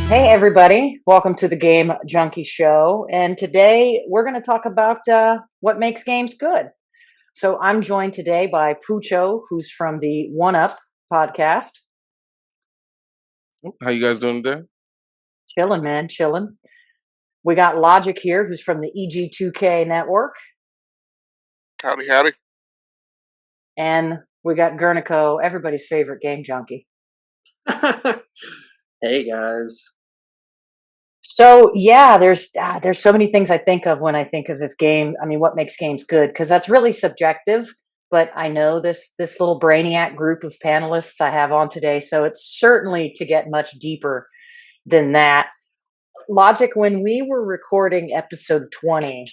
Hey, everybody. Welcome to the Game Junkie Show. And today we're going to talk about what makes games good. So I'm joined today by Pucho, who's from the One Up podcast. How you guys doing today? Chilling, man, chilling. We got Logiq here, who's from the EG2K network. Howdy, howdy. And we got Gurnico, everybody's favorite game junkie. Hey, guys. So yeah, there's so many things I think of when I think of what makes games good, because that's really subjective. But I know this little brainiac group of panelists I have on today, so it's certainly to get much deeper than that. Logiq, when we were recording episode 20,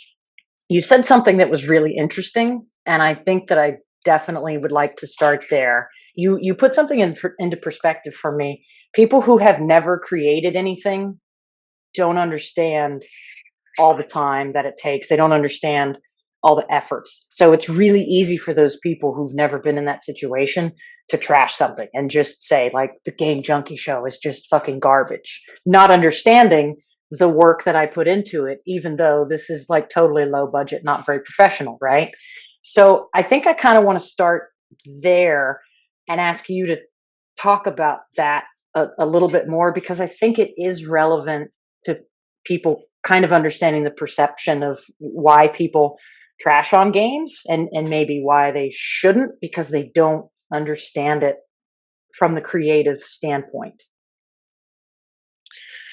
you said something that was really interesting, and I think that I definitely would like to start there. You put something into perspective for me. People who have never created anything don't understand all the time that it takes. They don't understand all the efforts. So it's really easy for those people who've never been in that situation to trash something and just say, like, the Game Junkie Show is just fucking garbage, not understanding the work that I put into it, even though this is like totally low budget, not very professional, right? So I think I kind of want to start there and ask you to talk about that a little bit more, because I think it is relevant to people kind of understanding the perception of why people trash on games and maybe why they shouldn't, because they don't understand it from the creative standpoint.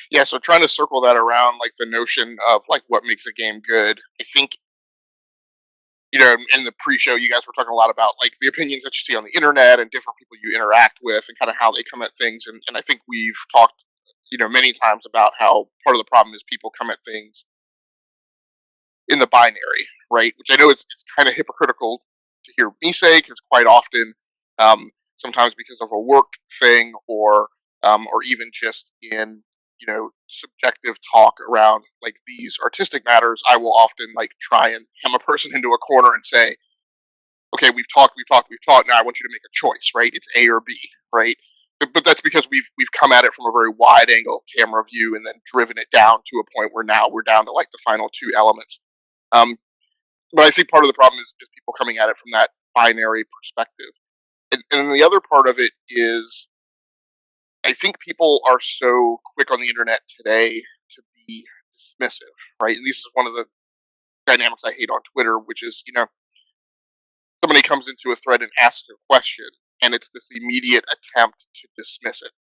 Yeah, so trying to circle that around, like the notion of like what makes a game good. I think, in the pre-show, you guys were talking a lot about like the opinions that you see on the internet and different people you interact with and kind of how they come at things. And I think we've talked, many times about how part of the problem is people come at things in the binary, right? Which I know it's kind of hypocritical to hear me say, because quite often, sometimes because of a work thing or even just in subjective talk around like these artistic matters, I will often like try and hem a person into a corner and say, okay, we've talked. Now I want you to make a choice, right? It's A or B, right? But that's because we've come at it from a very wide angle camera view and then driven it down to a point where now we're down to like the final two elements. Um, but I think part of the problem is people coming at it from that binary perspective, and the other part of it is I think people are so quick on the internet today to be dismissive, right? And this is one of the dynamics I hate on Twitter, which is, somebody comes into a thread and asks a question, and it's this immediate attempt to dismiss it,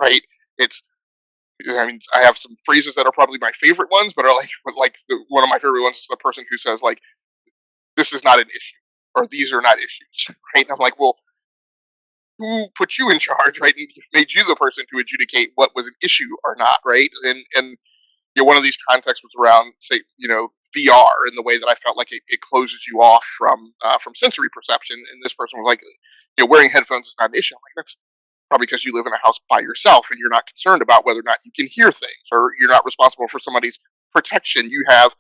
right? I have some phrases that are probably my favorite ones, but are one of my favorite ones is the person who says like, "This is not an issue," or "These are not issues," right? And I'm like, well, who put you in charge, right? And made you the person to adjudicate what was an issue or not, right? And one of these contexts was around, say, VR, in the way that I felt like it closes you off from sensory perception. And this person was like, wearing headphones is not an issue. I'm like, that's probably because you live in a house by yourself and you're not concerned about whether or not you can hear things, or you're not responsible for somebody's protection. You have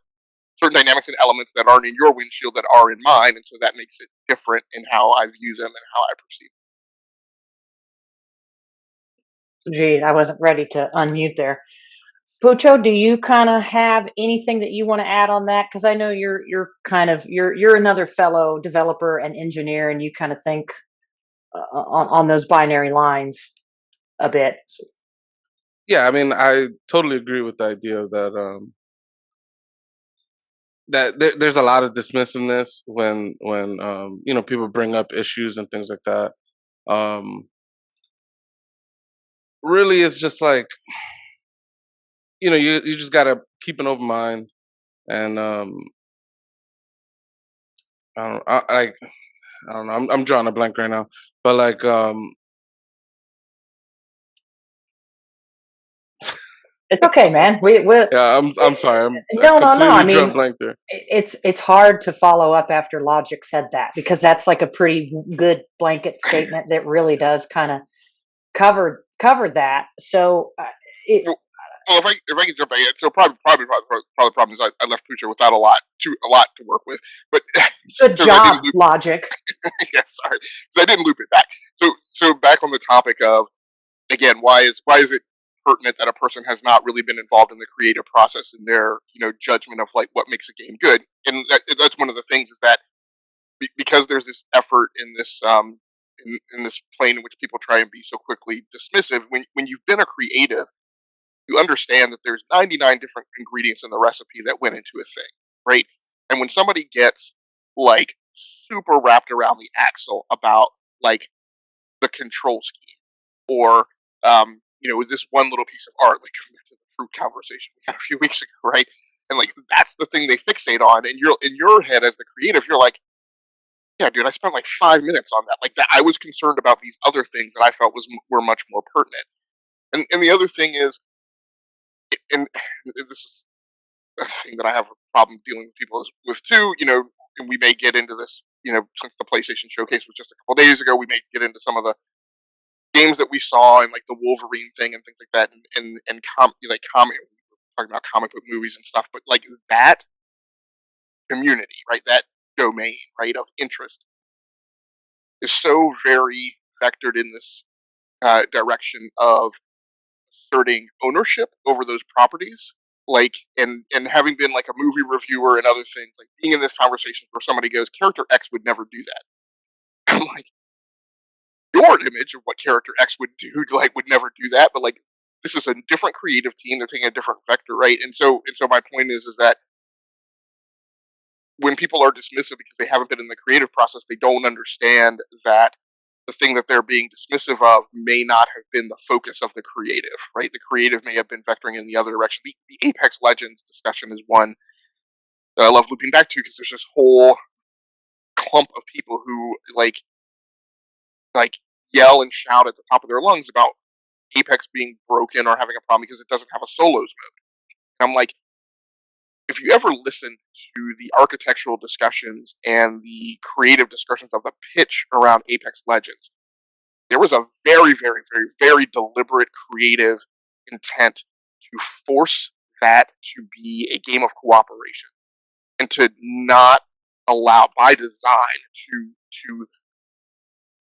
certain dynamics and elements that aren't in your windshield that are in mine, and so that makes it different in how I view them and how I perceive them. Gee, I wasn't ready to unmute there. Pucho, do you kind of have anything that you want to add on that? Because I know you're another fellow developer and engineer, and you kind of think on those binary lines a bit. Yeah, I mean, I totally agree with the idea that there's a lot of dismissiveness when people bring up issues and things like that. Really, it's just like, you just gotta keep an open mind, and I don't know. I'm drawing a blank right now, but like It's okay, man. yeah, I'm sorry. No. I mean, blank there. It's hard to follow up after Logiq said that, because that's like a pretty good blanket statement that really does kind of cover that. So well, if I can jump in, so probably the problem is I left Pucho without a lot to work with. But good job, Logiq. Yeah, sorry, because I didn't loop it back. So back on the topic of, again, why is it pertinent that a person has not really been involved in the creative process in their judgment of like what makes a game good. And that's one of the things is that because there's this effort in this in this plane in which people try and be so quickly dismissive. When you've been a creative, you understand that there's 99 different ingredients in the recipe that went into a thing, right? And when somebody gets like super wrapped around the axle about like the control scheme or this one little piece of art, like to the fruit conversation we had a few weeks ago, right? And like that's the thing they fixate on, and you're in your head as the creative, you're like, yeah, dude, I spent like 5 minutes on that. Like that, I was concerned about these other things that I felt were much more pertinent. And the other thing is, and this is a thing that I have a problem dealing with people with too. And we may get into this. Since the PlayStation Showcase was just a couple days ago, we may get into some of the games that we saw and like the Wolverine thing and things like that, and comic talking about comic book movies and stuff. But like that community, right? That domain, right, of interest is so very vectored in this direction of asserting ownership over those properties, like and having been like a movie reviewer and other things, like being in this conversation where somebody goes, character X would never do that. I'm like, your image of what character X would do, like, would never do that, but like this is a different creative team, they're taking a different vector, right? And so my point is that when people are dismissive because they haven't been in the creative process, they don't understand that the thing that they're being dismissive of may not have been the focus of the creative, right? The creative may have been vectoring in the other direction. The Apex Legends discussion is one that I love looping back to because there's this whole clump of people who like yell and shout at the top of their lungs about Apex being broken or having a problem because it doesn't have a solos mode. And I'm like, if you ever listen to the architectural discussions and the creative discussions of the pitch around Apex Legends, there was a very, very, very, very deliberate creative intent to force that to be a game of cooperation and to not allow, by design, to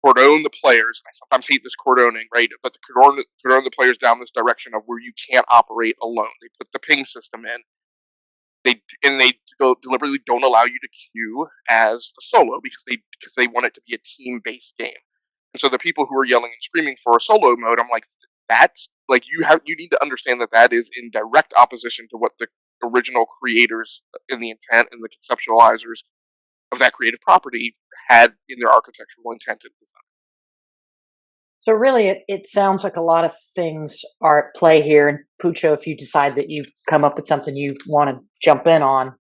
cordon the players. I sometimes hate this cordoning, right? But to cordon the players down this direction of where you can't operate alone. They put the ping system in. They deliberately don't allow you to queue as a solo because they want it to be a team-based game. And so the people who are yelling and screaming for a solo mode, I'm like, that's like you need to understand that is in direct opposition to what the original creators in the intent and the conceptualizers of that creative property had in their architectural intent and design. So really, it sounds like a lot of things are at play here. And Pucho, if you decide that you come up with something you want to jump in on,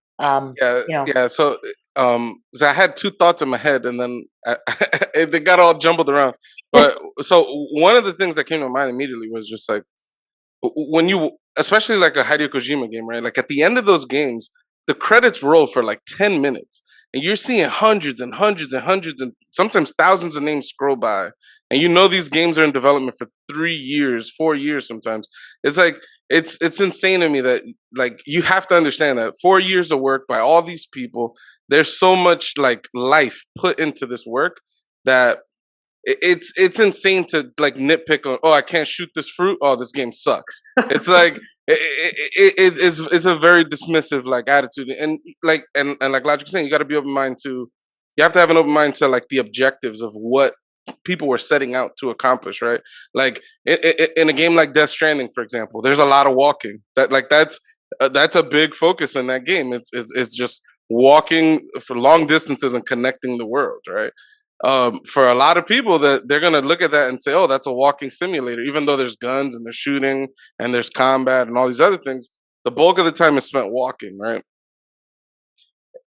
yeah. So I had two thoughts in my head, and then they got all jumbled around. But so one of the things that came to mind immediately was just like when you, especially like a Hideo Kojima game, right? Like at the end of those games, the credits roll for like 10 minutes. And you're seeing hundreds and hundreds and hundreds and sometimes thousands of names scroll by. And you know these games are in development for 3 years, 4 years sometimes. It's like it's insane to me that like you have to understand that 4 years of work by all these people, there's so much like life put into this work that it's insane to like nitpick on, oh, I can't shoot this fruit, oh, this game sucks. It's like it's a very dismissive like attitude, and like Logiq was saying, you got to be open mind to, you have to have an open mind to like the objectives of what people were setting out to accomplish, right? Like in a game like Death Stranding, for example, there's a lot of walking. That's a big focus in that game. It's just walking for long distances and connecting the world, right? For a lot of people, that they're gonna look at that and say, "Oh, that's a walking simulator." Even though there's guns and there's shooting and there's combat and all these other things, the bulk of the time is spent walking, right?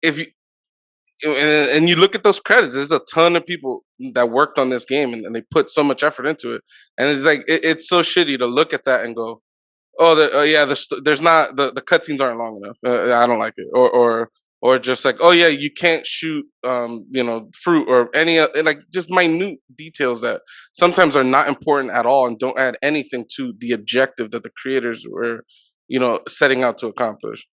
If you and you look at those credits, there's a ton of people that worked on this game and they put so much effort into it, and it's like it's so shitty to look at that and go, "Oh, there's not the cutscenes aren't long enough. I don't like it," or just like, oh yeah, you can't shoot fruit or any like just minute details that sometimes are not important at all and don't add anything to the objective that the creators were setting out to accomplish.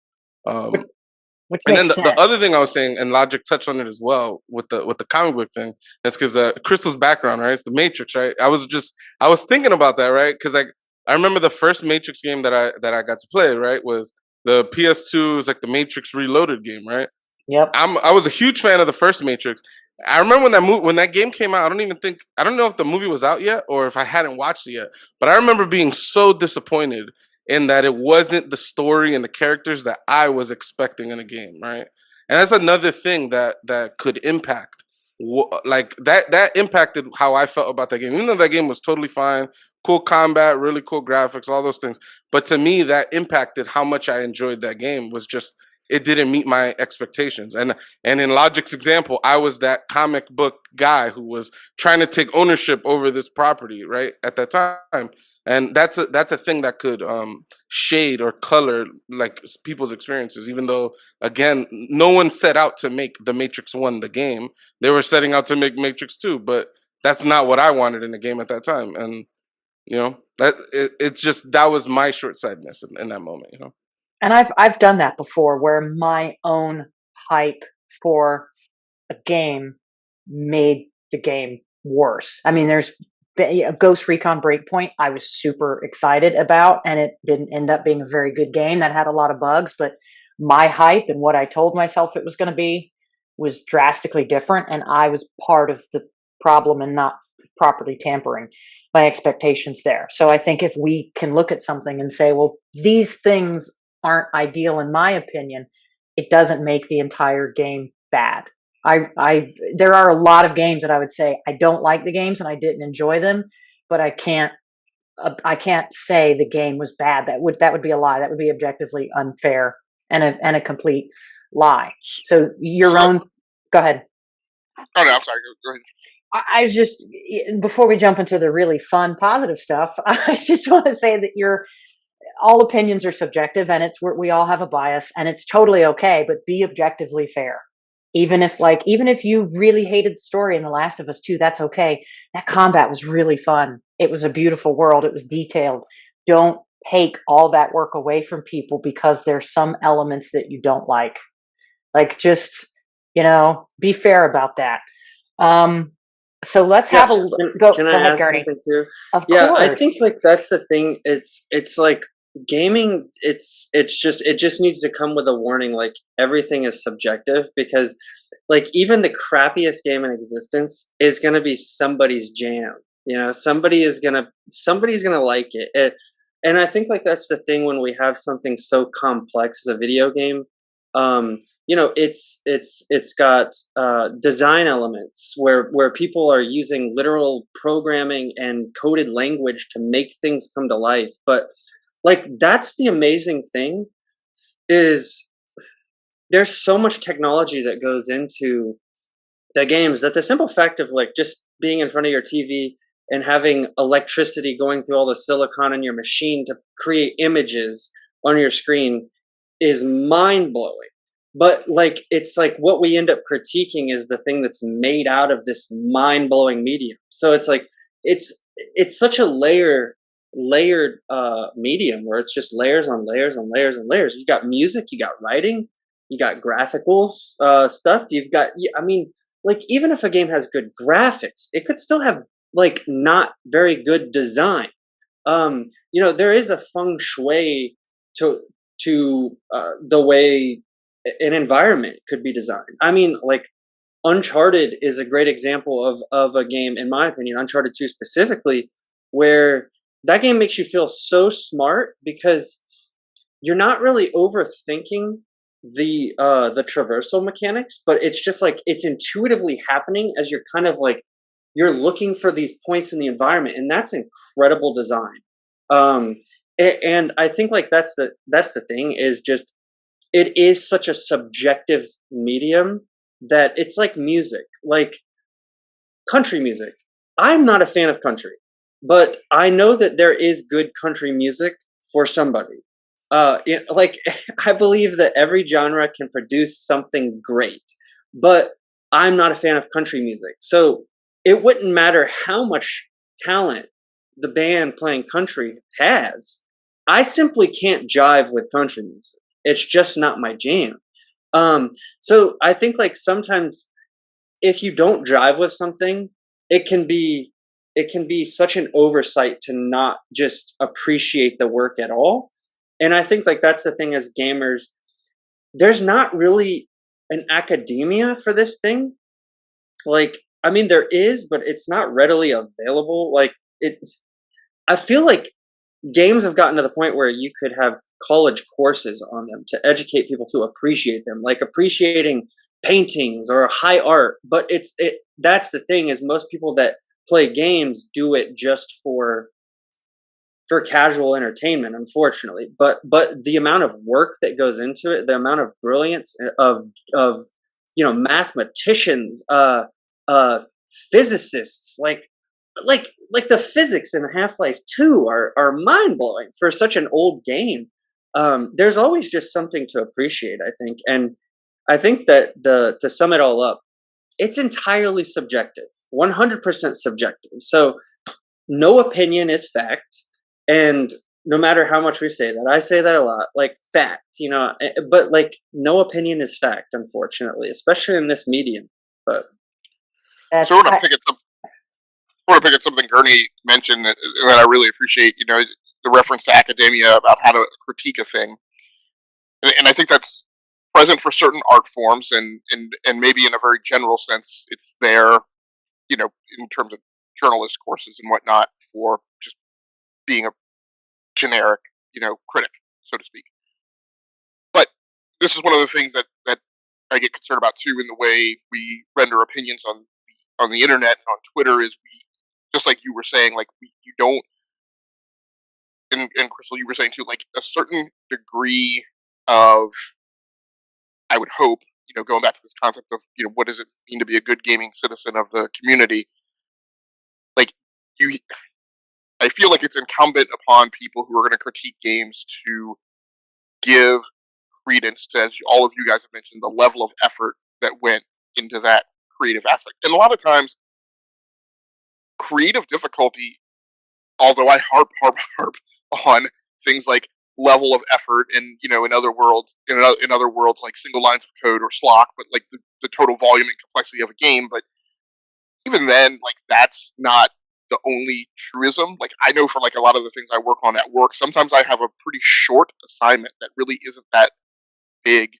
Which And then makes the sense. other thing I was saying, and Logiq touched on it as well with the comic book thing, is because Crystal's background, right? It's the Matrix, right? I was thinking about that, right? Because like I remember the first Matrix game that I got to play, right, was the PS2, is like the Matrix Reloaded game, right? Yep. I was a huge fan of the first Matrix. I remember when that game came out. I don't know if the movie was out yet or if I hadn't watched it yet. But I remember being so disappointed in that it wasn't the story and the characters that I was expecting in a game, right? And that's another thing that could impact like that impacted how I felt about that game. Even though that game was totally fine, cool combat, really cool graphics, all those things. But to me, that impacted how much I enjoyed that game. Was just it didn't meet my expectations. And in Logiq's example, I was that comic book guy who was trying to take ownership over this property, right, at that time. And that's a thing that could shade or color like people's experiences. Even though, again, no one set out to make the Matrix One the game; they were setting out to make Matrix Two. But that's not what I wanted in the game at that time. And it's just that was my short sightedness in that moment. And I've done that before, where my own hype for a game made the game worse. I mean, there's Ghost Recon Breakpoint. I was super excited about, and it didn't end up being a very good game. That had a lot of bugs, but my hype and what I told myself it was going to be was drastically different, and I was part of the problem and not properly tampering my expectations there. So I think if we can look at something and say, well, these things aren't ideal in my opinion, it doesn't make the entire game bad. There are a lot of games that I would say I don't like the games and I didn't enjoy them, but I can't say the game was bad. That would be a lie. That would be objectively unfair and a complete lie. So go ahead. Oh no, I'm sorry. Go ahead. I just, before we jump into the really fun positive stuff, I just want to say that all opinions are subjective, and we all have a bias, and it's totally okay, but be objectively fair. Even if you really hated the story in The Last of Us 2, that's okay. That combat was really fun. It was a beautiful world. It was detailed. Don't take all that work away from people because there's some elements that you don't like. Like, just, be fair about that. So let's have a go. Can go I ahead, add Gurni. something too? Of Yeah, course. I think like that's the thing. It's like gaming. It just needs to come with a warning. Like everything is subjective, because like even the crappiest game in existence is gonna be somebody's jam. Somebody's gonna like it. And I think like that's the thing when we have something so complex as a video game. It's got design elements where people are using literal programming and coded language to make things come to life. But like that's the amazing thing, is there's so much technology that goes into the games that the simple fact of like just being in front of your TV and having electricity going through all the silicon in your machine to create images on your screen is mind blowing. But like it's like what we end up critiquing is the thing that's made out of this mind blowing medium. So it's like it's such a layered medium where it's just layers on layers on layers on layers. You got music, you got writing, you got graphical stuff. You've got, I mean, like even if a game has good graphics, it could still have like not very good design. There is a feng shui to the way an environment could be designed. I mean, like Uncharted is a great example of a game, in my opinion, Uncharted 2 specifically, where that game makes you feel so smart because you're not really overthinking the traversal mechanics, but it's just like it's intuitively happening as you're kind of like you're looking for these points in the environment, and that's incredible design. And I think like that's the thing, is just it is such a subjective medium that it's like music, like country music. I'm not a fan of country, but I know that there is good country music for somebody. Like I believe that every genre can produce something great, but I'm not a fan of country music. So it wouldn't matter how much talent the band playing country has. I simply can't jive with country music. It's just not my jam. So I think like sometimes if you don't jive with something, it can be it can be such an oversight to not just appreciate the work at all. And I think like that's the thing as gamers, there's not really an academia for this thing. Like, I mean, there is, but it's not readily available. Like it, I feel like games have gotten to the point where you could have college courses on them to educate people to appreciate them, like appreciating paintings or high art. But that's the thing, is most people that play games do it just for casual entertainment, unfortunately. But the amount of work that goes into it, the amount of brilliance of mathematicians, physicists, like the physics in Half-Life 2 are mind-blowing for such an old game. There's always just something to appreciate, I think. And I think that to sum it all up, it's entirely subjective, 100% subjective. So no opinion is fact. And no matter how much we say that, I say that a lot, like fact, but like no opinion is fact, unfortunately, especially in this medium. But so I want to pick up something Gurni mentioned that I really appreciate. The reference to academia about how to critique a thing, and I think that's present for certain art forms, and maybe in a very general sense, it's there, in terms of journalist courses and whatnot, for just being a generic, critic, so to speak. But this is one of the things that I get concerned about too, in the way we render opinions on the internet and on Twitter, is we, just like you were saying, like you don't, and Crystal, you were saying too, like a certain degree of, I would hope, going back to this concept of, what does it mean to be a good gaming citizen of the community? Like I feel like it's incumbent upon people who are going to critique games to give credence to, as all of you guys have mentioned, the level of effort that went into that creative aspect. And a lot of times, creative difficulty, although I harp on things like level of effort and, in other worlds like single lines of code or slok, but like the total volume and complexity of a game. But even then, like that's not the only truism. Like I know for like a lot of the things I work on at work, sometimes I have a pretty short assignment that really isn't that big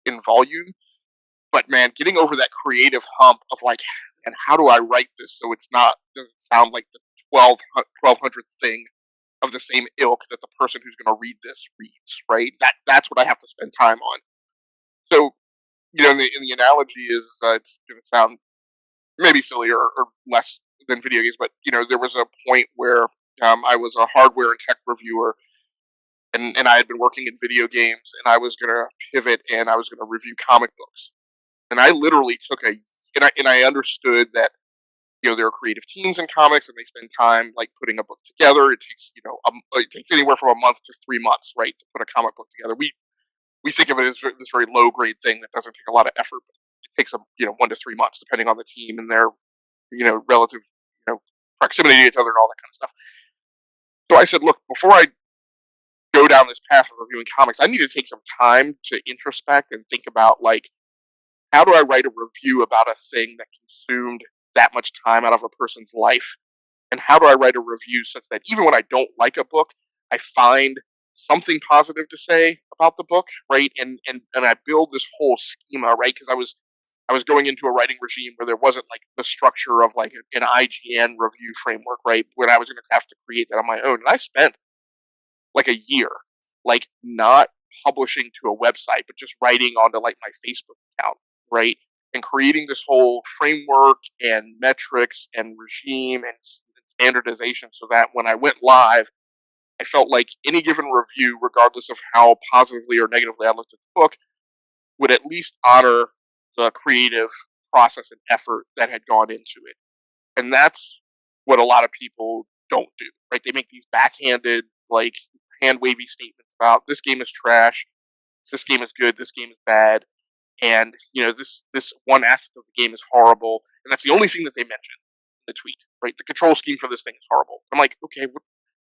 in volume. But man, getting over that creative hump of like, and how do I write this so it's doesn't sound like the 1200th thing of the same ilk that the person who's going to read this reads, right? That's what I have to spend time on. So, in the analogy is, it's going to sound maybe silly or less than video games, but there was a point where I was a hardware and tech reviewer, and I had been working in video games, and I was going to pivot and I was going to review comic books, and I literally took and I understood that there are creative teams in comics, and they spend time like putting a book together. It takes it takes anywhere from a month to 3 months, right, to put a comic book together. We think of it as this very low grade thing that doesn't take a lot of effort, but it takes 1 to 3 months depending on the team and their relative proximity to each other and all that kind of stuff. So I said, look, before I go down this path of reviewing comics, I need to take some time to introspect and think about, like, how do I write a review about a thing that consumed that much time out of a person's life? And how do I write a review such that even when I don't like a book, I find something positive to say about the book, right? And I build this whole schema, right? Because I was going into a writing regime where there wasn't like the structure of like an IGN review framework, right? When I was going to have to create that on my own. And I spent like a year, like not publishing to a website, but just writing onto like my Facebook account, right? And creating this whole framework and metrics and regime and standardization so that when I went live, I felt like any given review, regardless of how positively or negatively I looked at the book, would at least honor the creative process and effort that had gone into it. And that's what a lot of people don't do, right? They make these backhanded, like hand wavy statements about this game is trash, this game is good, this game is bad, and this one aspect of the game is horrible, and that's the only thing that they mention in the tweet, right? The control scheme for this thing is horrible. I'm like, okay, what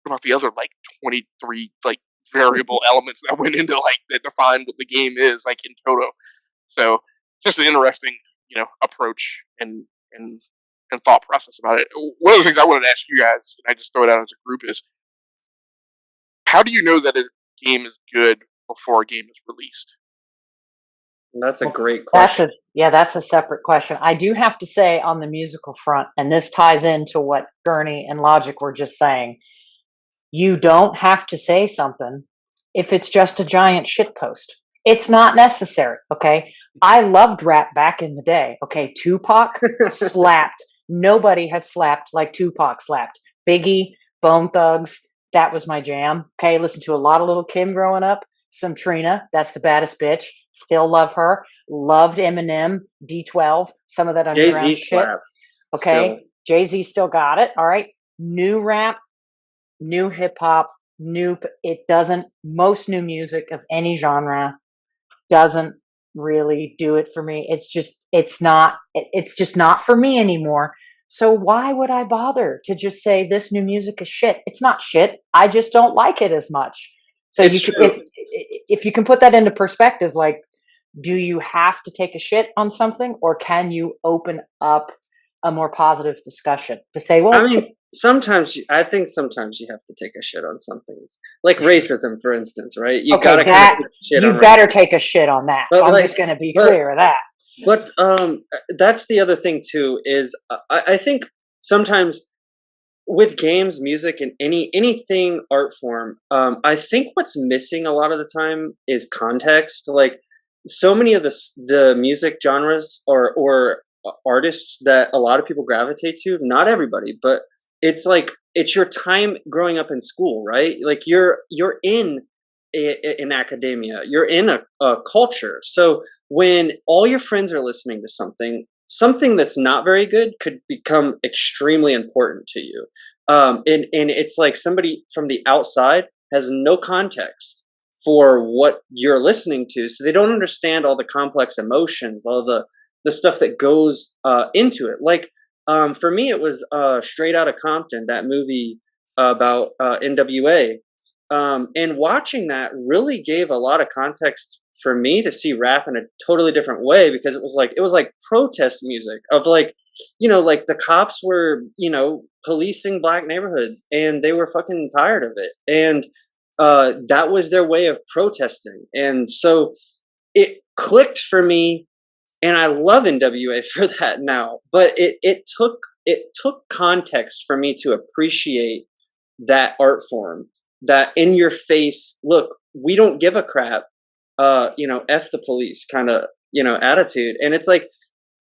about the other like 23 like variable elements that went into like that define what the game is like in toto? So just an interesting approach and and thought process about it. One of the things I wanted to ask you guys, and I just throw it out as a group, is how do you know that a game is good before a game is released? That's a Well, great that's question. that's a separate question. I do have to say on the musical front, and this ties into what Gurni and Logiq were just saying. You don't have to say something if it's just a giant shit post. It's not necessary. Okay. I loved rap back in the day. Okay. Tupac slapped. Nobody has slapped like Tupac slapped. Biggie, Bone Thugs. That was my jam. Okay. Listen to a lot of Little Kim growing up. Some Trina. That's the baddest bitch. Still love her. Loved Eminem, D12, some of that Jay-Z underground shit. slaps Okay. still. Jay-Z still got it. All right. New rap, new hip hop, it doesn't, most new music of any genre doesn't really do it for me. It's just not for me anymore. So why would I bother to just say this new music is shit? It's not shit. I just don't like it as much. So It's you could, true. if you can put that into perspective, like, do you have to take a shit on something, or can you open up a more positive discussion to say, well, I mean, I think sometimes you have to take a shit on some things, like racism, for instance, right? You okay, gotta kind of that take a shit you on better racism, take a shit on that. but I'm just like, going to be but clear of that. but that's the other thing too. Is I think sometimes with games, music, and anything art form, I think what's missing a lot of the time is context. Like so many of the music genres or artists that a lot of people gravitate to, not everybody, but it's like it's your time growing up in school, right? Like you're in academia, you're in a culture. So when all your friends are listening to something that's not very good could become extremely important to you. And it's like somebody from the outside has no context for what you're listening to, so they don't understand all the complex emotions, all the stuff that goes into it. Like for me, it was Straight Outta Compton, that movie about NWA. And watching that really gave a lot of context for me to see rap in a totally different way, because it was like protest music of like, like the cops were, policing black neighborhoods and they were fucking tired of it. And that was their way of protesting. And so it clicked for me, and I love NWA for that now. But it took context for me to appreciate that art form, that in your face, look, we don't give a crap, F the police kind of, attitude. And it's like,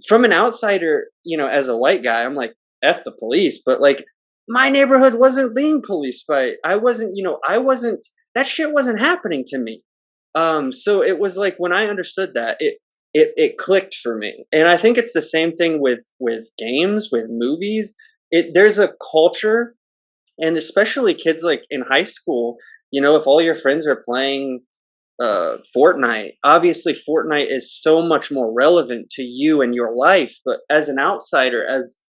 from an outsider, as a white guy, I'm like, F the police. But like, my neighborhood wasn't being policed by, that shit wasn't happening to me. So it was like, when I understood that, it clicked for me. And I think it's the same thing with games, with movies. There's a culture, and especially kids like in high school, if all your friends are playing Fortnite, obviously Fortnite is so much more relevant to you and your life. But as an outsider, as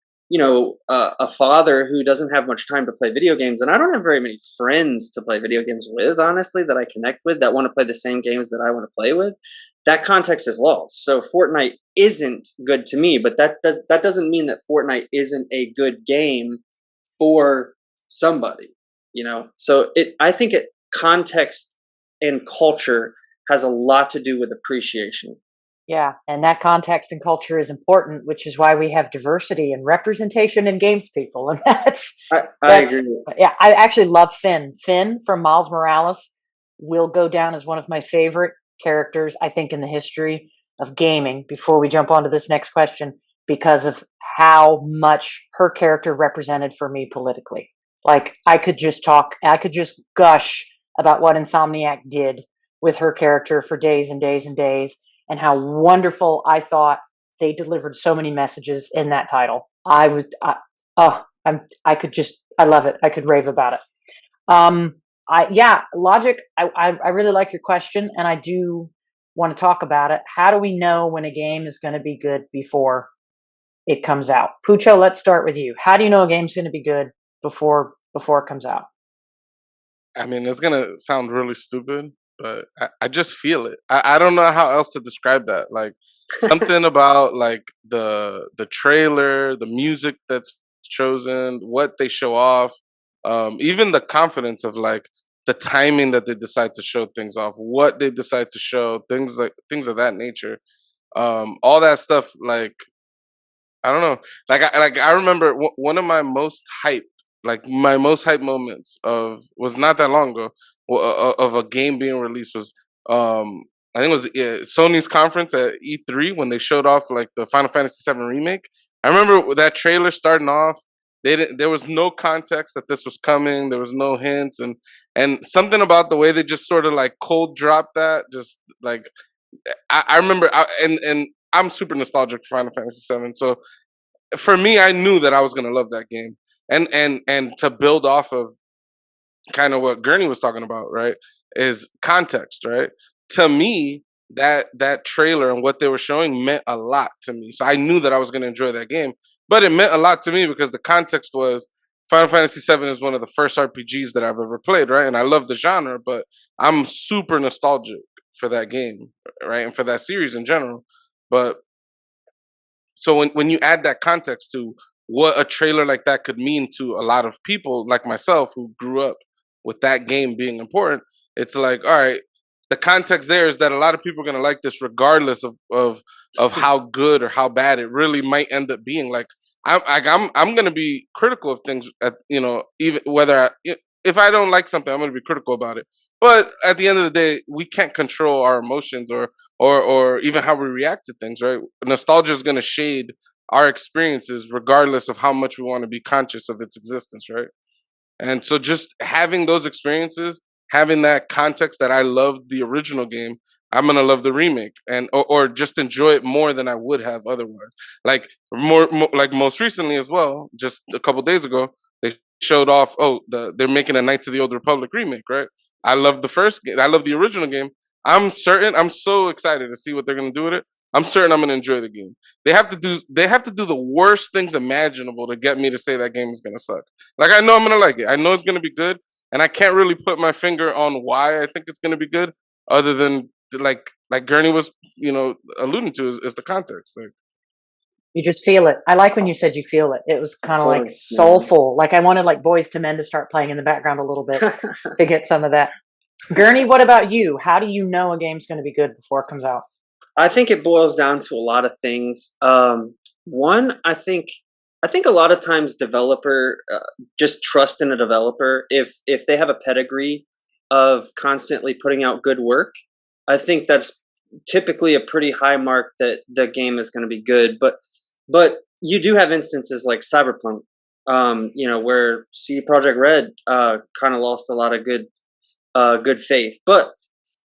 a father who doesn't have much time to play video games, and I don't have very many friends to play video games with, honestly, that I connect with, that want to play the same games that I want to play with, that context is lost. So Fortnite isn't good to me, but that doesn't mean that Fortnite isn't a good game for somebody, So I think context and culture has a lot to do with appreciation. Yeah, and that context and culture is important, which is why we have diversity and representation in games, people. And I that's agree. yeah, I actually love Finn. Finn from Miles Morales will go down as one of my favorite characters, I think, in the history of gaming, before we jump on to this next question, because of how much her character represented for me politically. Like, I could just gush about what Insomniac did with her character for days and days and days, and how wonderful I thought they delivered so many messages in that title. I love it. I could rave about it. Logiq. I really like your question, and I do want to talk about it. How do we know when a game is going to be good before it comes out? Pucho, let's start with you. How do you know a game's going to be good before it comes out? I mean, it's gonna sound really stupid, but I just feel it. I don't know how else to describe that. Like something about like the trailer, the music that's chosen, what they show off, even the confidence of like the timing that they decide to show things off, what they decide to show, things of that nature. All that stuff, like I don't know. I remember one of my most hyped moments of was not that long ago of a game being released was I think it was Sony's conference at E3 when they showed off like the Final Fantasy VII remake. I remember that trailer starting off. They didn't. There was no context that this was coming. There was no hints, and something about the way they just sort of like cold dropped that. Just like I remember, and I'm super nostalgic for Final Fantasy VII. So for me, I knew that I was gonna love that game, and to build off of kind of what Gurney was talking about, right, is context, right? To me, that trailer and what they were showing meant a lot to me. So I knew that I was gonna enjoy that game, but it meant a lot to me because the context was Final Fantasy VII is one of the first RPGs that I've ever played, right? And I love the genre, but I'm super nostalgic for that game, right, and for that series in general. But so when you add that context to what a trailer like that could mean to a lot of people like myself who grew up with that game being important, it's like, all right, the context there is that a lot of people are gonna like this regardless of how good or how bad it really might end up being. Like I'm gonna be critical of things at, even whether if I don't like something, I'm gonna be critical about it. But at the end of the day, we can't control our emotions or even how we react to things, right? Nostalgia is going to shade our experiences regardless of how much we want to be conscious of its existence, right? And so just having those experiences, having that context that I loved the original game, I'm gonna love the remake and or just enjoy it more than I would have otherwise. Like more like most recently as well, just a couple days ago, they showed off. Oh, they're making a Knights of the Old Republic remake, right? I love the first game. I love the original game. I'm certain. I'm so excited to see what they're gonna do with it. I'm certain I'm gonna enjoy the game. They have to do the worst things imaginable to get me to say that game is gonna suck. Like I know I'm gonna like it. I know it's gonna be good, and I can't really put my finger on why I think it's gonna be good, other than like Gurney was alluding to is the context. Like You just feel it. I like when you said you feel it. It was kind of like soulful. Like I wanted like Boys to Men to start playing in the background a little bit to get some of that. Gurney, what about you? How do you know a game's going to be good before it comes out? I think it boils down to a lot of things. One, I think a lot of times developer just trust in a developer if they have a pedigree of constantly putting out good work. I think that's typically a pretty high mark that the game is going to be good. But you do have instances like Cyberpunk, where CD Projekt Red kind of lost a lot of good faith. But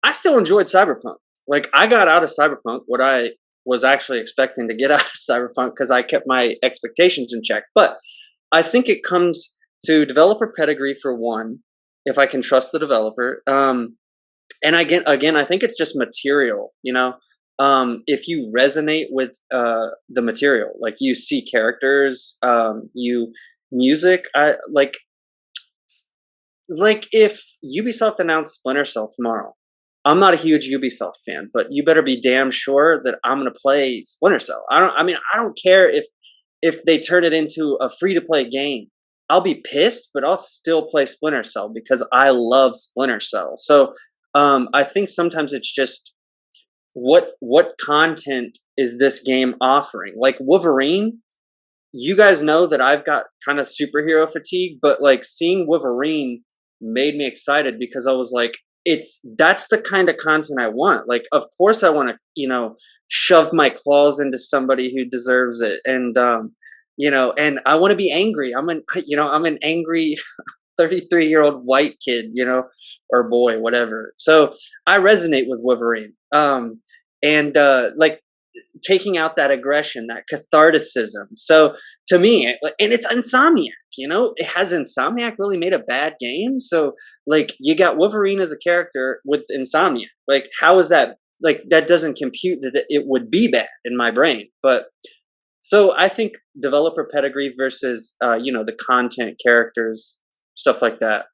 I still enjoyed Cyberpunk. Like I got out of Cyberpunk what I was actually expecting to get out of Cyberpunk because I kept my expectations in check. But I think it comes to developer pedigree for one, if I can trust the developer. And again, I think it's just material. If you resonate with the material, like you see characters, you music, like if Ubisoft announced Splinter Cell tomorrow, I'm not a huge Ubisoft fan, but you better be damn sure that I'm going to play Splinter Cell. I don't care if they turn it into a free to play game. I'll be pissed, but I'll still play Splinter Cell because I love Splinter Cell. So I think sometimes it's just what content is this game offering? Like Wolverine, you guys know that I've got kind of superhero fatigue, but like seeing Wolverine made me excited because I was like, that's the kind of content I want. Like, of course I want to, shove my claws into somebody who deserves it. And, and I want to be angry. I'm an angry 33-year-old white kid, or boy, whatever. So I resonate with Wolverine. Like taking out that aggression, that catharticism. So to me, and it's Insomniac, has Insomniac really made a bad game? So like you got Wolverine as a character with Insomniac. Like how is that? Like that doesn't compute that it would be bad in my brain. But so I think developer pedigree versus, the content, characters, stuff like that.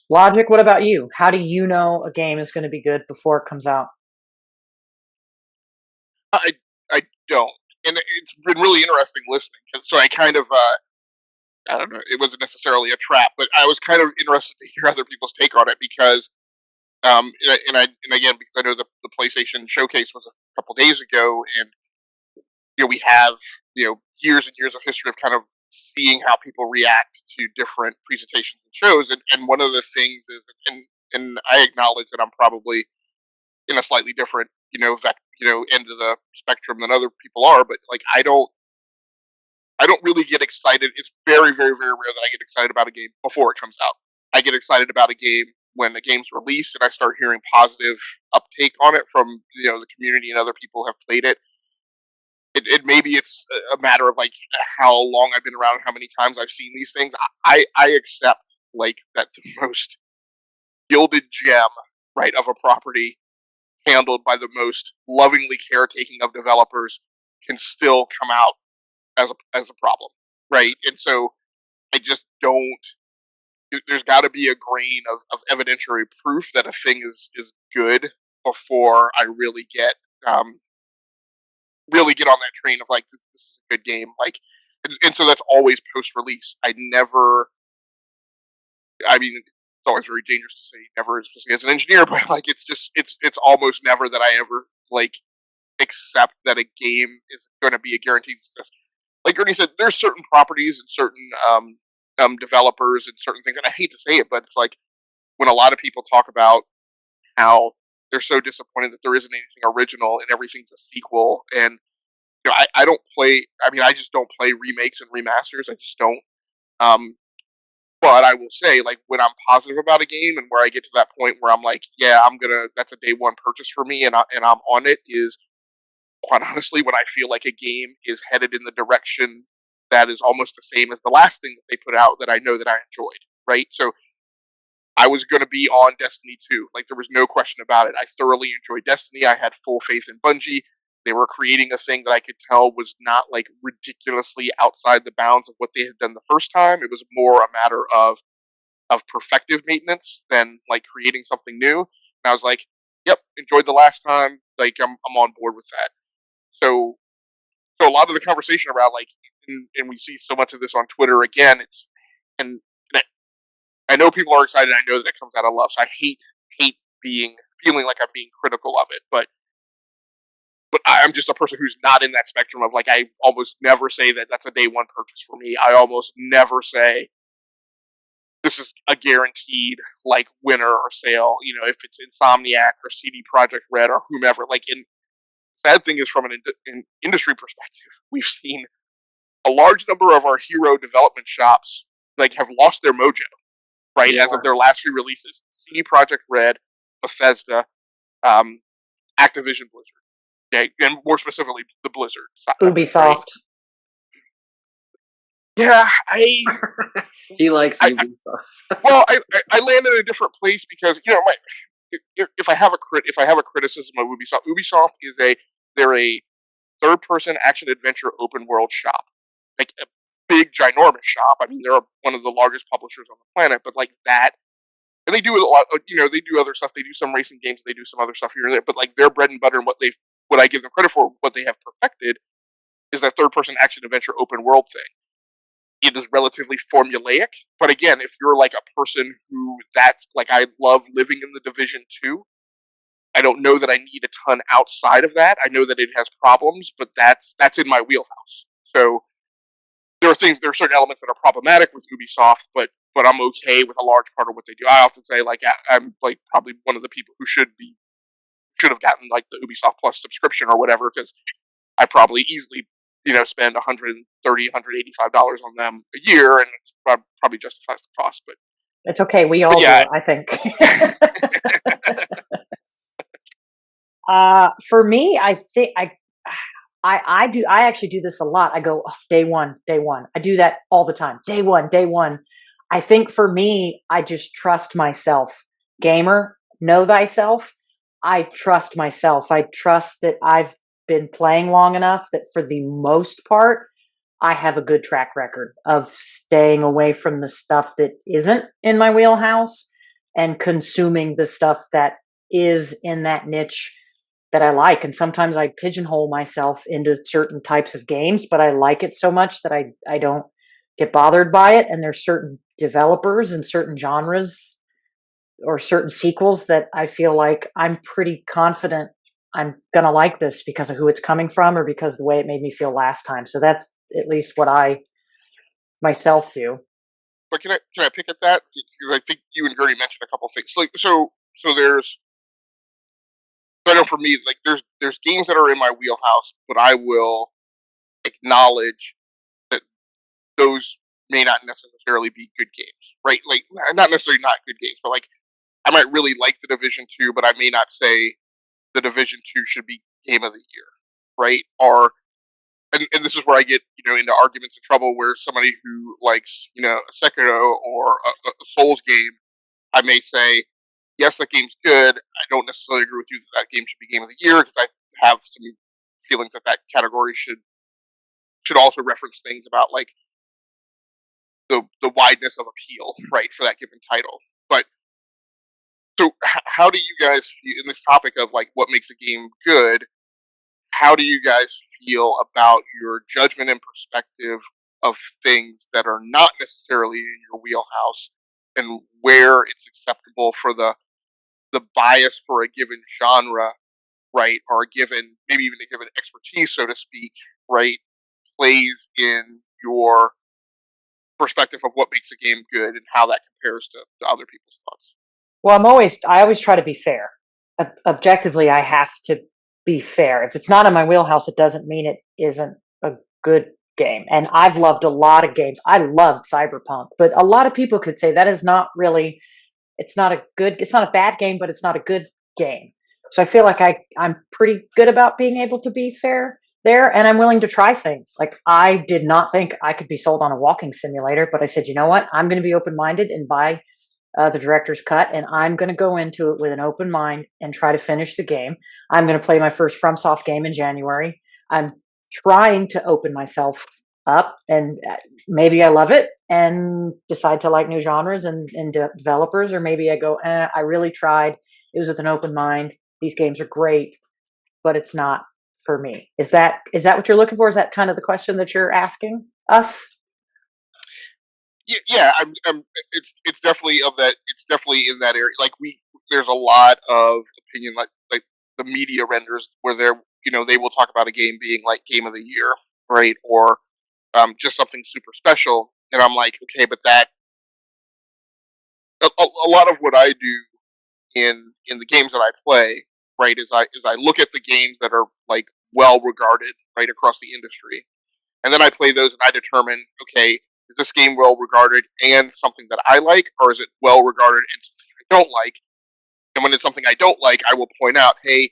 Logic, what about you? How do you know a game is going to be good before it comes out? I I don't, and it's been really interesting listening. So I kind of I don't know. It wasn't necessarily a trap, but I was kind of interested to hear other people's take on it because and again because I know the PlayStation showcase was a couple days ago, and we have years and years of history of kind of seeing how people react to different presentations and shows, and one of the things is, and I acknowledge that I'm probably in a slightly different end of the spectrum than other people are, but like I don't really get excited. It's very, very, very rare that I get excited about a game before it comes out. I get excited about a game when the game's released and I start hearing positive uptake on it from the community and other people have played it. It maybe it's a matter of like how long I've been around, how many times I've seen these things. I accept like that the most gilded gem, right, of a property handled by the most lovingly caretaking of developers can still come out as a problem, right? And so I just don't. There's got to be a grain of evidentiary proof that a thing is good before I really get on that train of like this is a good game. Like, and so that's always post release. I never. I mean, it's always very dangerous to say never, especially as an engineer, but like it's almost never that I ever like accept that a game is going to be a guaranteed success. Like Gurni said, there's certain properties and certain developers and certain things, and I hate to say it, but it's like when a lot of people talk about how they're so disappointed that there isn't anything original and everything's a sequel, and I don't play. I mean, I just don't play remakes and remasters. I just don't. Um, but I will say, like when I'm positive about a game and where I get to that point where I'm like, yeah, That's a day one purchase for me, and I'm on it. Is quite honestly when I feel like a game is headed in the direction that is almost the same as the last thing that they put out that I know that I enjoyed, right? So I was going to be on Destiny 2. Like there was no question about it. I thoroughly enjoyed Destiny. I had full faith in Bungie. They were creating a thing that I could tell was not like ridiculously outside the bounds of what they had done the first time. It was more a matter of perfective maintenance than like creating something new. And I was like, yep, enjoyed the last time. Like I'm on board with that. So a lot of the conversation around like, and we see so much of this on Twitter again. And I know people are excited. I know that it comes out of love. So I hate feeling like I'm being critical of it. But I'm just a person who's not in that spectrum of like I almost never say that that's a day one purchase for me. I almost never say this is a guaranteed like winner or sale. If it's Insomniac or CD Projekt Red or whomever. Like sad thing is from an industry perspective, we've seen a large number of our hero development shops like have lost their mojo, right? Yeah. As of their last few releases, CD Projekt Red, Bethesda, Activision Blizzard, okay, and more specifically the Blizzard side. Ubisoft. Right? Yeah, he likes Ubisoft. Well, I landed in a different place because if I have a criticism of Ubisoft they're a third person action adventure open world shop, like a big ginormous shop. I mean, they're one of the largest publishers on the planet, but like that, and they do a lot. They do other stuff. They do some racing games. They do some other stuff here and there. But like their bread and butter and what I give them credit for, what they have perfected, is that third person action adventure open world thing. It is relatively formulaic, but again, if you're like a person who that's like I love living in the Division 2, I don't know that I need a ton outside of that. I know that it has problems, but that's in my wheelhouse. So there are certain elements that are problematic with Ubisoft, but I'm okay with a large part of what they do. I often say like I'm like probably one of the people who should have gotten like the Ubisoft Plus subscription or whatever, because I probably easily spend $130, $185 on them a year, and it's probably justifies the cost. But it's okay. We all do, I think. For me, I think I do. I actually do this a lot. I go day one. I do that all the time. Day one. I think for me, I just trust myself. Gamer, know thyself. I trust myself. I trust that I've been playing long enough that for the most part, I have a good track record of staying away from the stuff that isn't in my wheelhouse. and consuming the stuff that is in that niche that I like. And sometimes I pigeonhole myself into certain types of games, but I like it so much that I don't get bothered by it. And there's certain developers and certain genres or certain sequels that I feel like I'm pretty confident I'm gonna like this because of who it's coming from or because of the way it made me feel last time. So that's at least what I myself do. But can I pick at that? Because I think you and Gurni mentioned a couple things. Like so there's I know for me, like there's games that are in my wheelhouse, but I will acknowledge that those may not necessarily be good games, right? Like not necessarily not good games, but like I might really like the Division 2, but I may not say the Division 2 should be game of the year, right? Or and this is where I get into arguments and trouble where somebody who likes a Sekiro or a Souls game, I may say yes, that game's good. I don't necessarily agree with you that that game should be game of the year because I have some feelings that that category should also reference things about like the wideness of appeal, right, for that given title. But so how do you guys feel in this topic of like what makes a game good? How do you guys feel about your judgment and perspective of things that are not necessarily in your wheelhouse and where it's acceptable for the bias for a given genre, right, or a given maybe even a given expertise, so to speak, right, plays in your perspective of what makes a game good and how that compares to other people's thoughts? Well, I always try to be fair. Objectively, I have to be fair. If it's not in my wheelhouse, it doesn't mean it isn't a good game. And I've loved a lot of games. I loved Cyberpunk, but a lot of people could say that is not really, it's not a bad game, but it's not a good game. So I feel like I'm pretty good about being able to be fair there, and I'm willing to try things. Like I did not think I could be sold on a walking simulator, but I said, you know what? I'm going to be open-minded and buy the director's cut, and I'm going to go into it with an open mind and try to finish the game. I'm going to play my first FromSoft game in January. I'm trying to open myself up, and maybe I love it and decide to like new genres and developers, or maybe I go, I really tried. It was with an open mind. These games are great, but it's not for me. Is that what you're looking for? Is that kind of the question that you're asking us? Yeah, it's definitely of that. It's definitely in that area. Like there's a lot of opinion, like the media renders where they will talk about a game being like game of the year, right, or just something super special, and I'm like, okay, but that a lot of what I do in the games that I play, right, is I look at the games that are like well regarded, right, across the industry, and then I play those and I determine, okay, is this game well regarded and something that I like, or is it well regarded and something I don't like? And when it's something I don't like, I will point out, hey,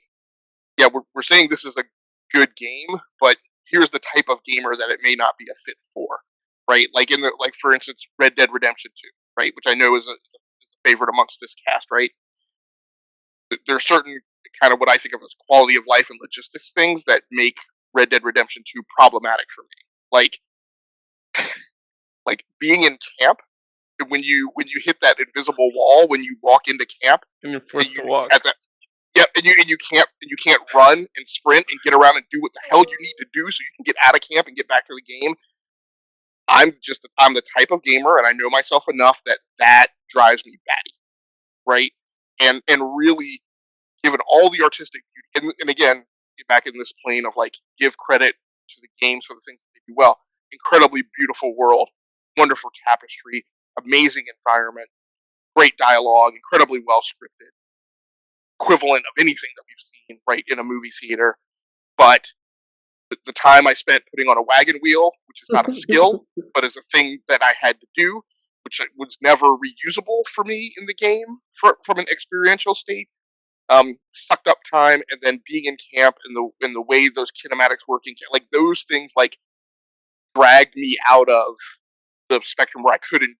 yeah, we're saying this is a good game, but here's the type of gamer that it may not be a fit for, right? Like like for instance, Red Dead Redemption 2, right, which I know is a favorite amongst this cast, right? There's certain kind of what I think of as quality of life and logistics things that make Red Dead Redemption 2 problematic for me. Like being in camp when you hit that invisible wall when you walk into camp And you're and forced to you walk. at that and you can't run and sprint and get around and do what the hell you need to do so you can get out of camp and get back to the game. I'm the type of gamer, and I know myself enough that drives me batty, right? And really, given all the artistic beauty, and again, back in this plane of like give credit to the games for the things that they do well. Incredibly beautiful world, wonderful tapestry, amazing environment, great dialogue, incredibly well scripted, equivalent of anything that we've seen right in a movie theater. But the time I spent putting on a wagon wheel, which is not a skill, but is a thing that I had to do, which was never reusable for me in the game from an experiential state. Sucked up time, and then being in camp and the way those kinematics work in camp, like those things, like dragged me out of the spectrum where I couldn't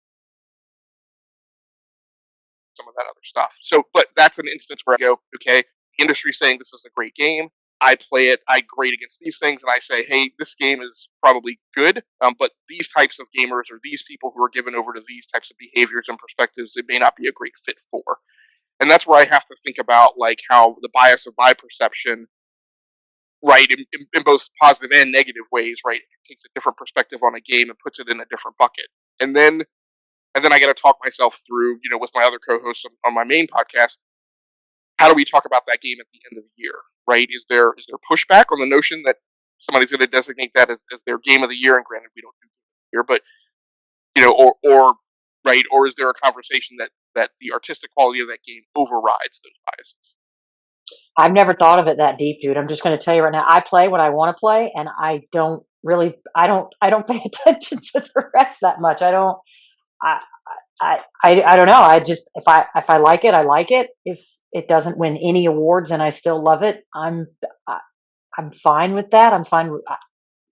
some of that other stuff. So, but that's an instance where I go, okay, the industry's saying this is a great game. I play it, I grade against these things, and I say, hey, this game is probably good, but these types of gamers or these people who are given over to these types of behaviors and perspectives, it may not be a great fit for. And that's where I have to think about like how the bias of my perception, right, in both positive and negative ways, right, takes a different perspective on a game and puts it in a different bucket. And then I got to talk myself through, with my other co-hosts on my main podcast, how do we talk about that game at the end of the year, right? Is there pushback on the notion that somebody's going to designate that as their game of the year? And granted, we don't do here, but or right, or is there a conversation that the artistic quality of that game overrides those biases? I've never thought of it that deep, dude. I'm just going to tell you right now. I play what I want to play, and I don't pay attention to the rest that much. I don't. I don't know. I just if I like it, I like it. If it doesn't win any awards and I still love it, I'm fine with that. I'm fine with.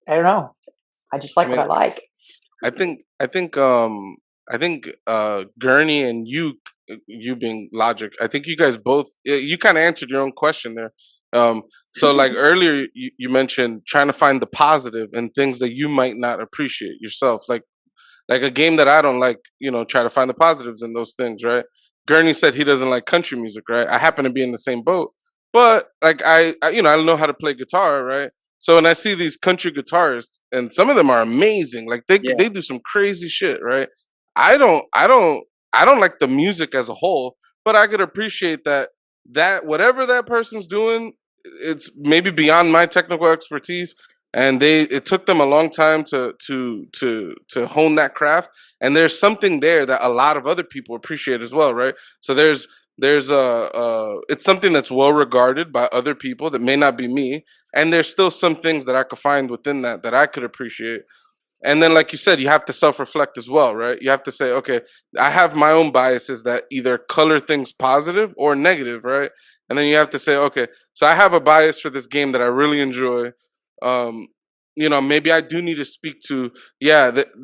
I don't know. I just like what I like. I think Gurni and you being Logiq, I think you guys both you kind of answered your own question there. So like earlier you mentioned trying to find the positive in things that you might not appreciate yourself, like a game that I don't like, try to find the positives in those things, right? Gurni said he doesn't like country music, right? I happen to be in the same boat, but like I know how to play guitar, right? So when I see these country guitarists, and some of them are amazing, like they do some crazy shit, right? I don't like the music as a whole, but I could appreciate that whatever that person's doing, it's maybe beyond my technical expertise, and it took them a long time to hone that craft, and there's something there that a lot of other people appreciate as well, right? So there's it's something that's well regarded by other people that may not be me, and there's still some things that I could find within that I could appreciate. And then, like you said, you have to self-reflect as well, right? You have to say, okay, I have my own biases that either color things positive or negative, right? And then you have to say, okay, so I have a bias for this game that I really enjoy. um Maybe I do need to speak to,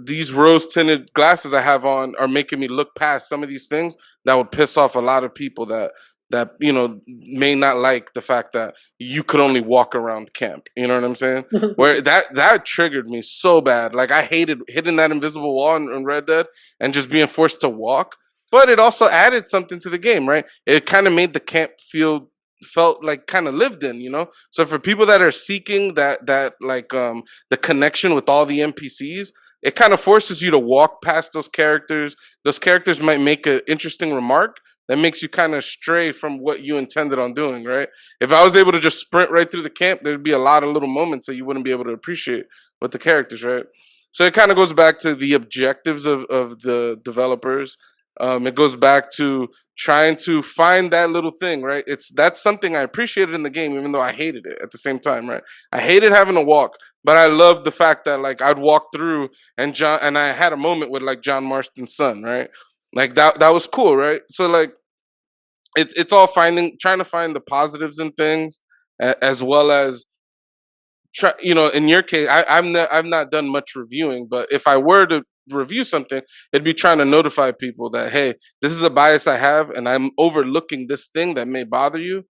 these rose tinted glasses I have on are making me look past some of these things that would piss off a lot of people that may not like the fact that you could only walk around camp. You know what I'm saying? Where that triggered me so bad. Like I hated hitting that invisible wall in Red Dead and just being forced to walk. But it also added something to the game, right? It kind of made the camp felt like kind of lived in, so for people that are seeking that like the connection with all the NPCs, it kind of forces you to walk past those characters might make an interesting remark that makes you kind of stray from what you intended on doing, right? If I was able to just sprint right through the camp, there'd be a lot of little moments that you wouldn't be able to appreciate with the characters, right? So it kind of goes back to the objectives of the developers. It goes back to trying to find that little thing, right? That's something I appreciated in the game, even though I hated it at the same time, right? I hated having to walk, but I loved the fact that like I'd walk through and I had a moment with like John Marston's son, right? Like that was cool, right? So like it's all trying to find the positives in things, as well as in your case, I've not done much reviewing, but if I were to review something, it'd be trying to notify people that, hey, this is a bias I have, and I'm overlooking this thing that may bother you,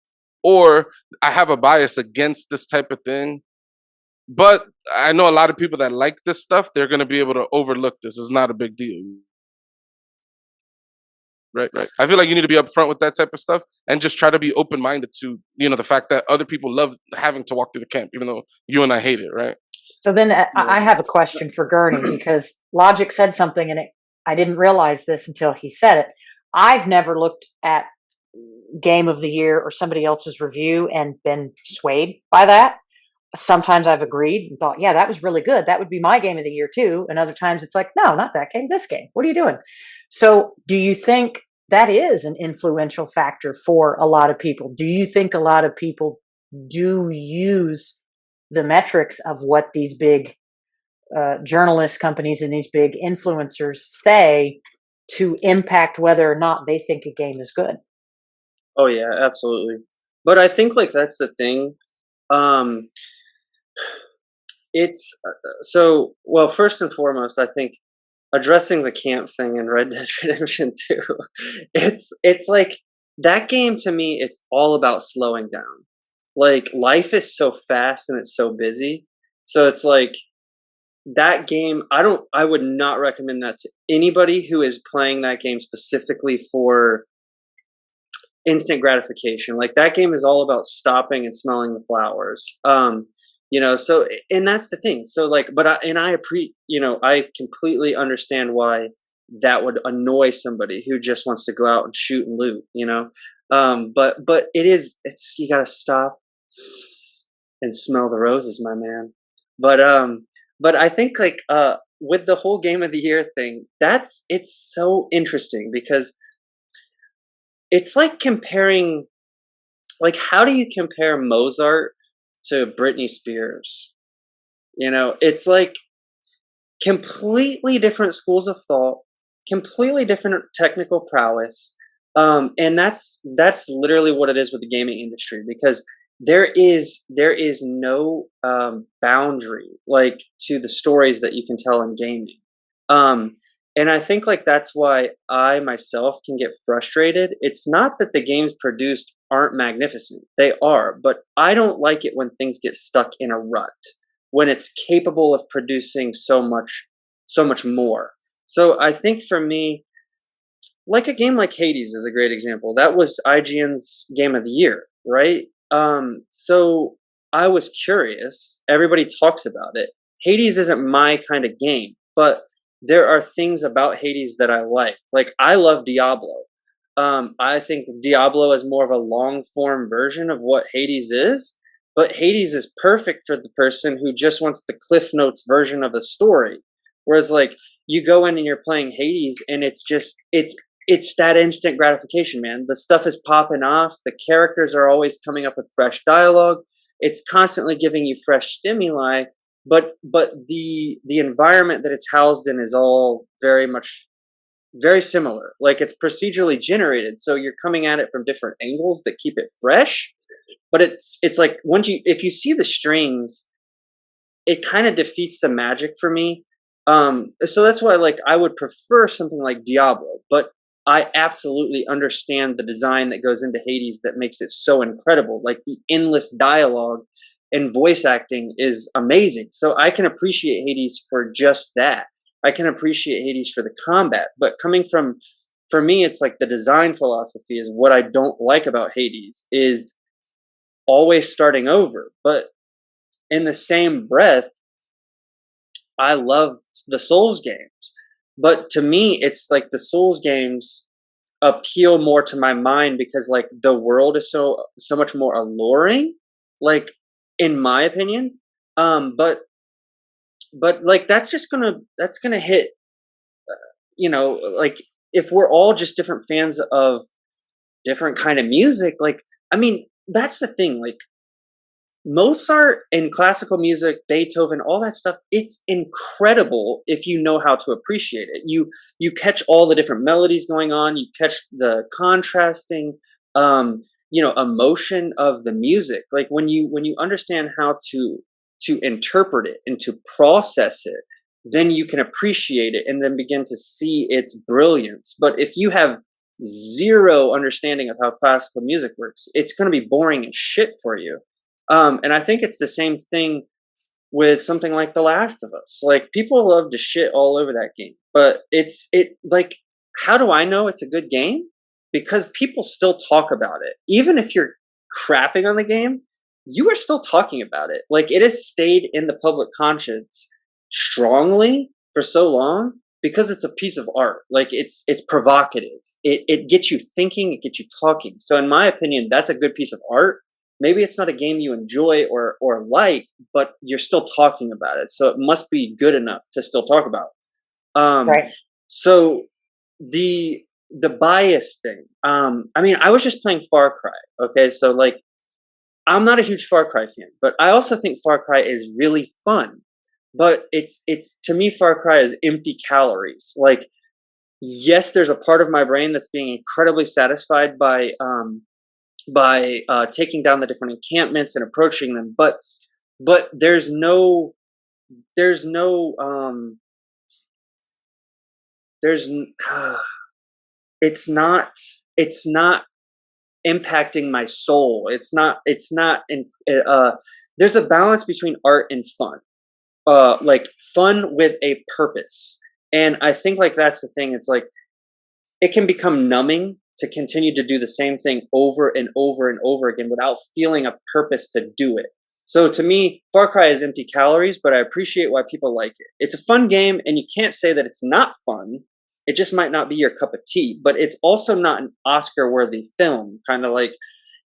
or I have a bias against this type of thing. But I know a lot of people that like this stuff, they're going to be able to overlook this. It's not a big deal. Right. I feel like you need to be upfront with that type of stuff and just try to be open minded to, the fact that other people love having to walk through the camp, even though you and I hate it. Right. So then I have a question for Gurni, because Logiq said something, and I didn't realize this until he said it. I've never looked at Game of the Year or somebody else's review and been swayed by that. Sometimes I've agreed and thought, yeah, that was really good. That would be my game of the year too. And other times it's like, no, not that game, this game. What are you doing? So do you think that is an influential factor for a lot of people? Do you think a lot of people do use the metrics of what these big journalist companies and these big influencers say to impact whether or not they think a game is good? Oh yeah, absolutely. But I think like that's the thing. It's well, first and foremost, I think addressing the camp thing in Red Dead Redemption 2, it's like that game to me, it's all about slowing down. Like life is so fast and it's so busy. So it's like that game, I would not recommend that to anybody who is playing that game specifically for instant gratification. Like that game is all about stopping and smelling the flowers. So and that's the thing. So like, but I completely understand why that would annoy somebody who just wants to go out and shoot and loot. But it's you gotta stop and smell the roses, my man. But I think like with the whole game of the year thing, it's so interesting because it's like comparing, like, how do you compare Mozart to Britney Spears? It's like completely different schools of thought, completely different technical prowess. And that's literally what it is with the gaming industry, because there is no boundary like to the stories that you can tell in gaming. Um, and I think like that's why I myself can get frustrated. It's not that the games produced aren't magnificent. They are, but I don't like it when things get stuck in a rut, when it's capable of producing so much more. So I think for me, like a game like Hades is a great example. That was IGN's game of the year, right? So I was curious. Everybody talks about it. Hades isn't my kind of game, but there are things about Hades that I like. Like I love Diablo. I think Diablo is more of a long form version of what Hades is, but Hades is perfect for the person who just wants the Cliff Notes version of a story. Whereas like you go in and you're playing Hades and it's that instant gratification, man. The stuff is popping off. The characters are always coming up with fresh dialogue. It's constantly giving you fresh stimuli, but the environment that it's housed in is all very similar. Like it's procedurally generated, so you're coming at it from different angles that keep it fresh. But it's like if you see the strings, it kind of defeats the magic for me. So that's why like I would prefer something like Diablo, but I absolutely understand the design that goes into Hades that makes it so incredible. Like the endless dialogue and voice acting is amazing. So I can appreciate Hades for just that. I can appreciate Hades for the combat, but for me, it's like the design philosophy is what I don't like about Hades is always starting over. But in the same breath, I love the Souls games. But to me, it's like the Souls games appeal more to my mind because like the world is so much more alluring, like in my opinion. But like that's gonna hit, like if we're all just different fans of different kind of music, like I mean, that's the thing. Like Mozart and classical music, Beethoven, all that stuff, it's incredible if you know how to appreciate it. You catch all the different melodies going on, you catch the contrasting emotion of the music. Like when you understand how to interpret it and to process it, then you can appreciate it and then begin to see its brilliance. But if you have zero understanding of how classical music works, it's going to be boring as shit for you. And I think it's the same thing with something like The Last of Us. Like people love to shit all over that game, but like, how do I know it's a good game? Because people still talk about it. Even if you're crapping on the game, you are still talking about it. Like it has stayed in the public conscience strongly for so long because it's a piece of art. Like it's provocative. It gets you thinking, it gets you talking. So in my opinion, that's a good piece of art. Maybe it's not a game you enjoy or like, but you're still talking about it. So it must be good enough to still talk about. Right. So the bias thing. I mean, I was just playing Far Cry. Okay, so like, I'm not a huge Far Cry fan, but I also think Far Cry is really fun. But it's to me, Far Cry is empty calories. Like, yes, there's a part of my brain that's being incredibly satisfied by taking down the different encampments and approaching them, but there's no there's it's not impacting my soul. It's not there's a balance between art and fun. Like fun with a purpose. And I think like that's the thing. It's like it can become numbing to continue to do the same thing over and over and over again without feeling a purpose to do it. So to me, Far Cry is empty calories, but I appreciate why people like it. It's a fun game, and you can't say that it's not fun. It just might not be your cup of tea, but it's also not an Oscar-worthy film. Kind of like,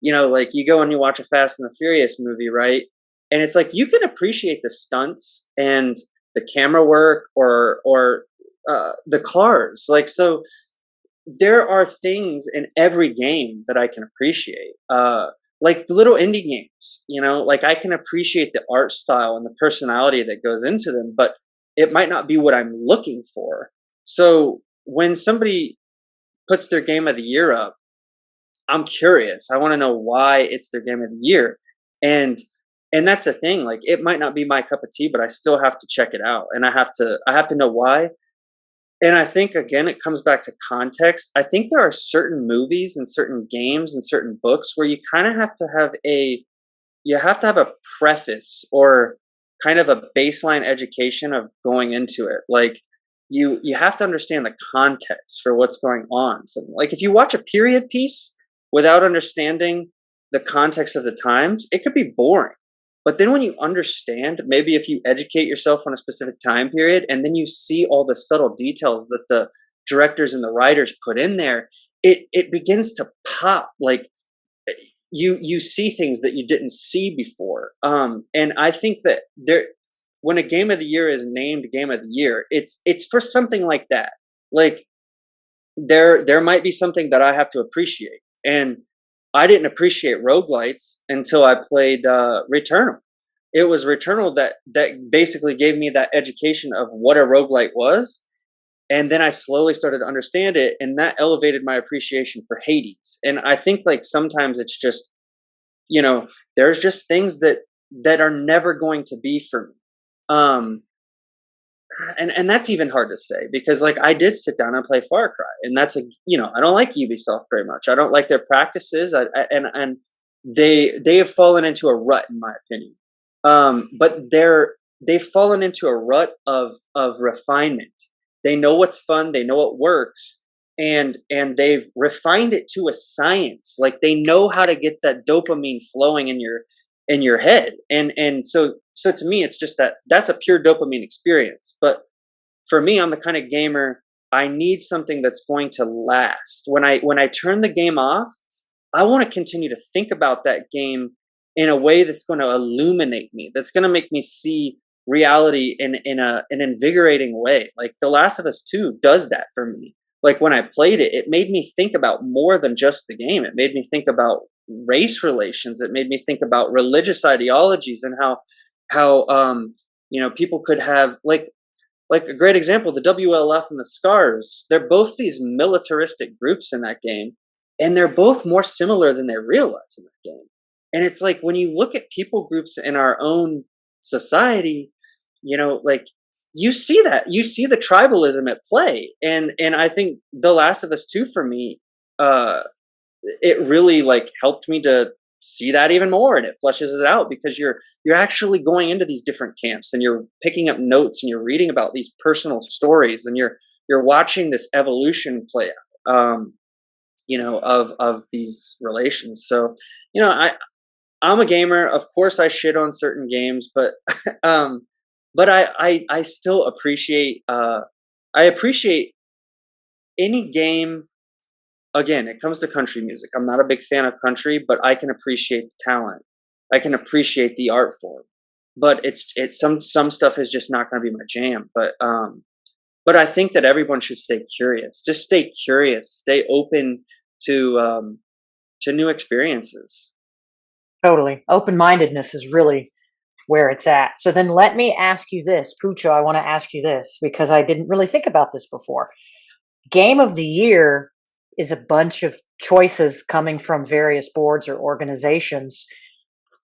like you go and you watch a Fast and the Furious movie, right? And it's like you can appreciate the stunts and the camera work or the cars. Like, so there are things in every game that I can appreciate. Like the little indie games, like I can appreciate the art style and the personality that goes into them, but it might not be what I'm looking for. So when somebody puts their game of the year up, I'm curious. I want to know why it's their game of the year. And that's the thing, like it might not be my cup of tea, but I still have to check it out, and I have to know why. And I think again it comes back to context. I think there are certain movies and certain games and certain books where you kind of have to have a preface or kind of a baseline education of going into it. Like you have to understand the context for what's going on. So like if you watch a period piece without understanding the context of the times, it could be boring. But then when you understand, maybe if you educate yourself on a specific time period and then you see all the subtle details that the directors and the writers put in there, it begins to pop. Like you see things that you didn't see before. And I think that when a game of the year is named game of the year, it's for something like that. Like there might be something that I have to appreciate. And I didn't appreciate roguelites until I played Returnal. It was Returnal that basically gave me that education of what a roguelite was. And then I slowly started to understand it, and that elevated my appreciation for Hades. And I think like sometimes it's just, there's just things that are never going to be for me. And that's even hard to say because like I did sit down and play Far Cry, and that's I don't like Ubisoft very much. I don't like their practices, and they have fallen into a rut in my opinion. But they've fallen into a rut of refinement. They know what's fun, they know what works, and they've refined it to a science. Like they know how to get that dopamine flowing in your head. And so to me, it's just that's a pure dopamine experience. But for me, I'm the kind of gamer, I need something that's going to last. When I turn the game off, I want to continue to think about that game in a way that's going to illuminate me, that's going to make me see reality in an invigorating way. Like The Last of Us 2 does that for me. Like when I played it, it made me think about more than just the game. It made me think about race relations. It made me think about religious ideologies and how people could have like a great example, the WLF and the Scars. They're both these militaristic groups in that game, and they're both more similar than they realize in that game. And it's like when you look at people groups in our own society, like you see the tribalism at play. And I think The Last of Us 2 for me, it really like helped me to see that even more, and it fleshes it out because you're actually going into these different camps and you're picking up notes and you're reading about these personal stories and you're watching this evolution play out, of these relations. So, I'm a gamer. Of course I shit on certain games, but I still appreciate, I appreciate any game. Again, it comes to country music. I'm not a big fan of country, but I can appreciate the talent. I can appreciate the art form. But it's some stuff is just not going to be my jam. But I think that everyone should stay curious. Just stay curious. Stay open to new experiences. Totally. Open-mindedness is really where it's at. So then let me ask you this, Pucho, I want to ask you this because I didn't really think about this before. Game of the year is a bunch of choices coming from various boards or organizations.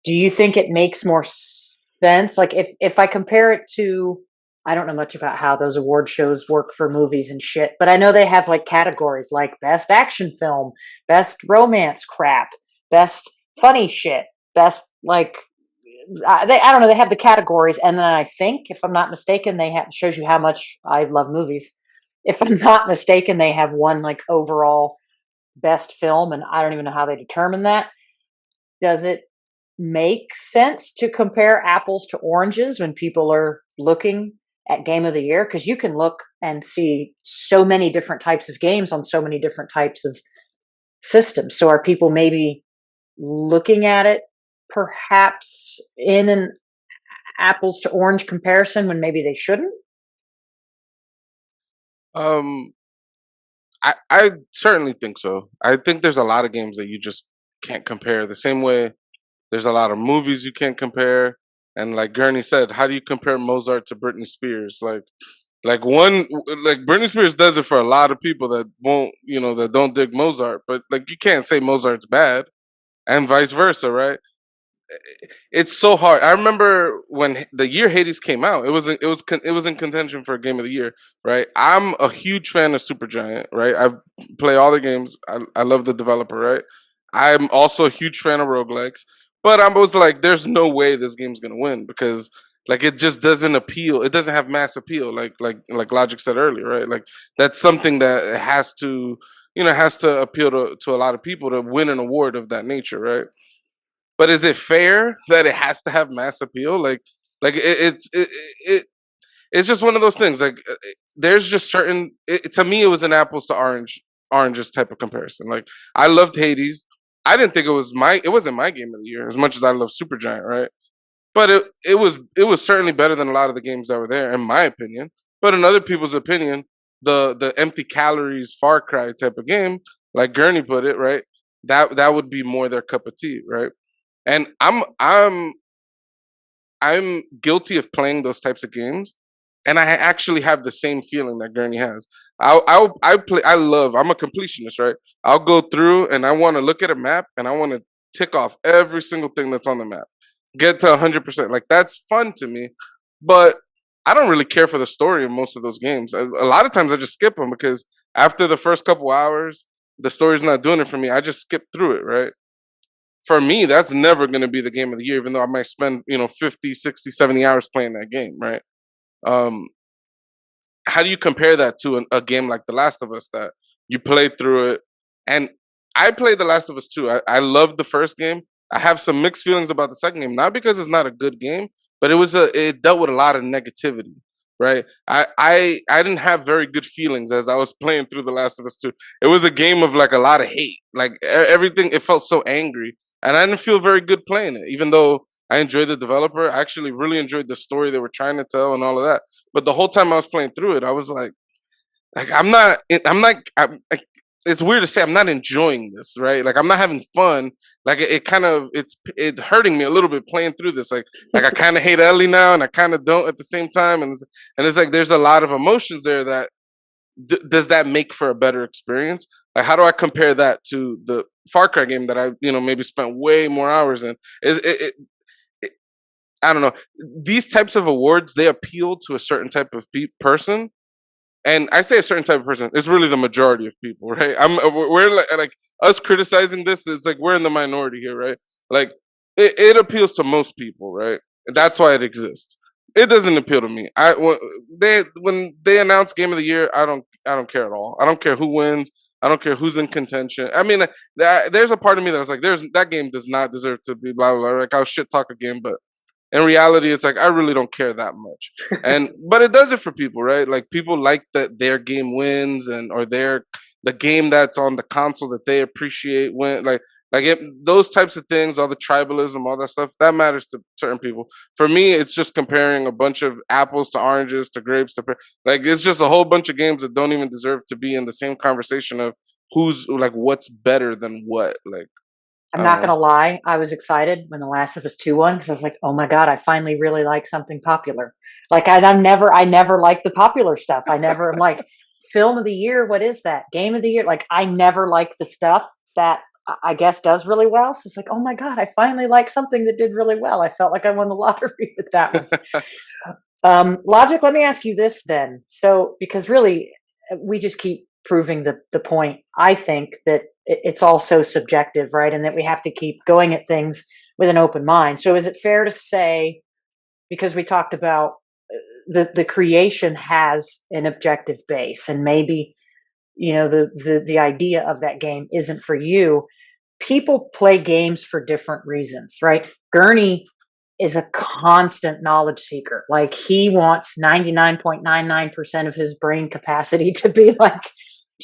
Do you think it makes more sense? Like if I compare it to I don't know much about how those award shows work for movies and shit, but I know they have like categories like best action film, best romance crap, best funny shit, best like I don't know. They have the categories, and then I think, if I'm not mistaken, they have shows you how much I love movies. If I'm not mistaken, they have one like overall best film, and I don't even know how they determine that. Does it make sense to compare apples to oranges when people are looking at game of the year? Because you can look and see so many different types of games on so many different types of systems. So are people maybe looking at it perhaps in an apples to orange comparison when maybe they shouldn't? Um, I certainly think so. I think there's a lot of games that you just can't compare. The same way there's a lot of movies you can't compare. And like Gurney said, how do you compare Mozart to Britney Spears? Like Britney Spears does it for a lot of people that won't, that don't dig Mozart. But like you can't say Mozart's bad, and vice versa, right? It's so hard. I remember when the year Hades came out, it was in contention for game of the year, right? I'm a huge fan of Supergiant, right? I play all the games. I love the developer, right? I'm also a huge fan of roguelikes, but I was like, there's no way this game's gonna win because like it just doesn't appeal. It doesn't have mass appeal, like Logic said earlier, right? Like that's something that has to appeal to a lot of people to win an award of that nature, right? But is it fair that it has to have mass appeal? It's just one of those things. There's just certain. To me, it was an apples to oranges type of comparison. Like I loved Hades. I didn't think it wasn't my game of the year as much as I love Supergiant, right? But it was certainly better than a lot of the games that were there, in my opinion. But in other people's opinion, the empty calories Far Cry type of game, like Gurney put it, right? That would be more their cup of tea, right? And I'm guilty of playing those types of games, and I actually have the same feeling that Gurney has. I play. I'm a completionist, right? I'll go through and I want to look at a map and I want to tick off every single thing that's on the map, get to 100%. Like that's fun to me, but I don't really care for the story in most of those games. A lot of times I just skip them because after the first couple hours, the story's not doing it for me. I just skip through it, right? For me, that's never going to be the game of the year, even though I might spend, 50, 60, 70 hours playing that game, right? Um, how do you compare that to a game like The Last of Us that you play through it? And I played The Last of Us too. I loved the first game. I have some mixed feelings about the second game, not because it's not a good game, but it dealt with a lot of negativity, right? I didn't have very good feelings as I was playing through The Last of Us 2. It was a game of like a lot of hate, like everything. It felt so angry, and I didn't feel very good playing it, even though I enjoyed the developer. I actually really enjoyed the story they were trying to tell and all of that. But the whole time I was playing through it, I was like like, it's weird to say I'm not enjoying this, right? Like I'm not having fun. Like it hurting me a little bit playing through this. Like I kind of hate Ellie now, and I kind of don't at the same time. And it's like there's a lot of emotions there that does that make for a better experience? Like how do I compare that to the Far Cry game that I maybe spent way more hours in? Is it I don't know. These types of awards, they appeal to a certain type of person, and I say a certain type of person. It's really the majority of people, right? We're like us criticizing this. It's like we're in the minority here, right? Like it appeals to most people, right? That's why it exists. It doesn't appeal to me. When they announce game of the year, I don't care at all. I don't care who wins. I don't care who's in contention. I mean, there's a part of me that's like, that game does not deserve to be blah blah blah. Like I'll shit talk a game, but in reality, it's like I really don't care that much. And but it does it for people, right? Like people like that their game wins, or the game that's on the console that they appreciate win. Those types of things, all the tribalism, all that stuff, that matters to certain people. For me, it's just comparing a bunch of apples to oranges to grapes like it's just a whole bunch of games that don't even deserve to be in the same conversation of who's like what's better than what. Like I'm I don't not know. gonna lie, I was excited when The Last of Us 2 won because I was like, oh my god, I finally really like something popular. Like I never like the popular stuff. I'm like, film of the year, what is that? Game of the year? Like I never like the stuff that I guess does really well. So it's like, oh my god, I finally like something that did really well. I felt like I won the lottery with that one. Logiq, let me ask you this then. So, because really, we just keep proving the point. I think that it's all so subjective, right? And that we have to keep going at things with an open mind. So, is it fair to say, because we talked about the creation has an objective base, and maybe the idea of that game isn't for you. People play games for different reasons, right? Gurni is a constant knowledge seeker. Like, he wants 99.99% of his brain capacity to be like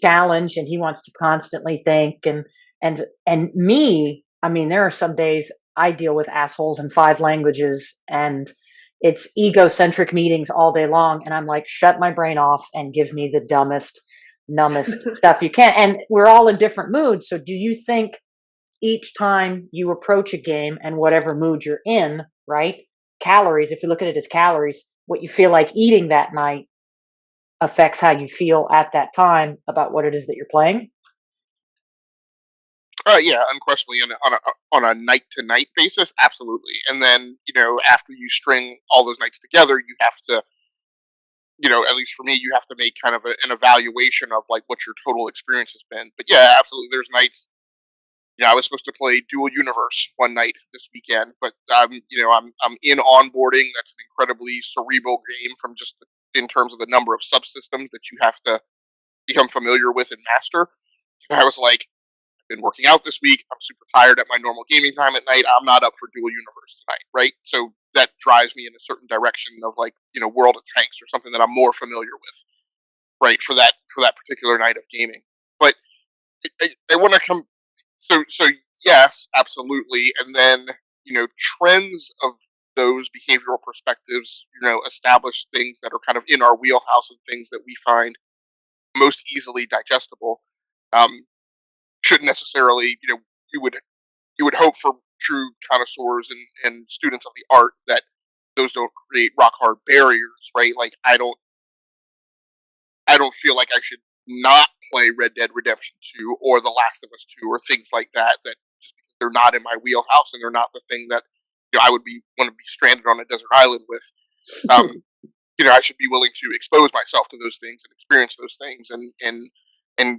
challenged, and he wants to constantly think. And me, I mean, there are some days I deal with assholes in 5 languages, and it's egocentric meetings all day long, and I'm like, shut my brain off and give me the dumbest, numbest stuff you can. And we're all in different moods. So do you think each time you approach a game, and whatever mood you're in, right? Calories, if you look at it as calories, what you feel like eating that night affects how you feel at that time about what it is that you're playing? Yeah, unquestionably, on a night to night basis, absolutely. And then after you string all those nights together, you have to, at least for me, you have to make kind of an evaluation of like what your total experience has been. But yeah, absolutely, there's nights. I was supposed to play Dual Universe one night this weekend, but I'm in onboarding. That's an incredibly cerebral game from just in terms of the number of subsystems that you have to become familiar with and master. And I was like, I've been working out this week. I'm super tired at my normal gaming time at night. I'm not up for Dual Universe tonight, right? So that drives me in a certain direction of like World of Tanks or something that I'm more familiar with, right? For that particular night of gaming. But I want to come. So yes, absolutely. And then trends of those behavioral perspectives, establish things that are kind of in our wheelhouse and things that we find most easily digestible. Um, shouldn't necessarily, you would you would hope for true connoisseurs and students of the art that those don't create rock hard barriers, right? Like I don't feel like I should not play Red Dead Redemption 2 or The Last of Us 2 or things like that. That just because they're not in my wheelhouse and they're not the thing that I would want to be stranded on a desert island with. Um, I should be willing to expose myself to those things and experience those things and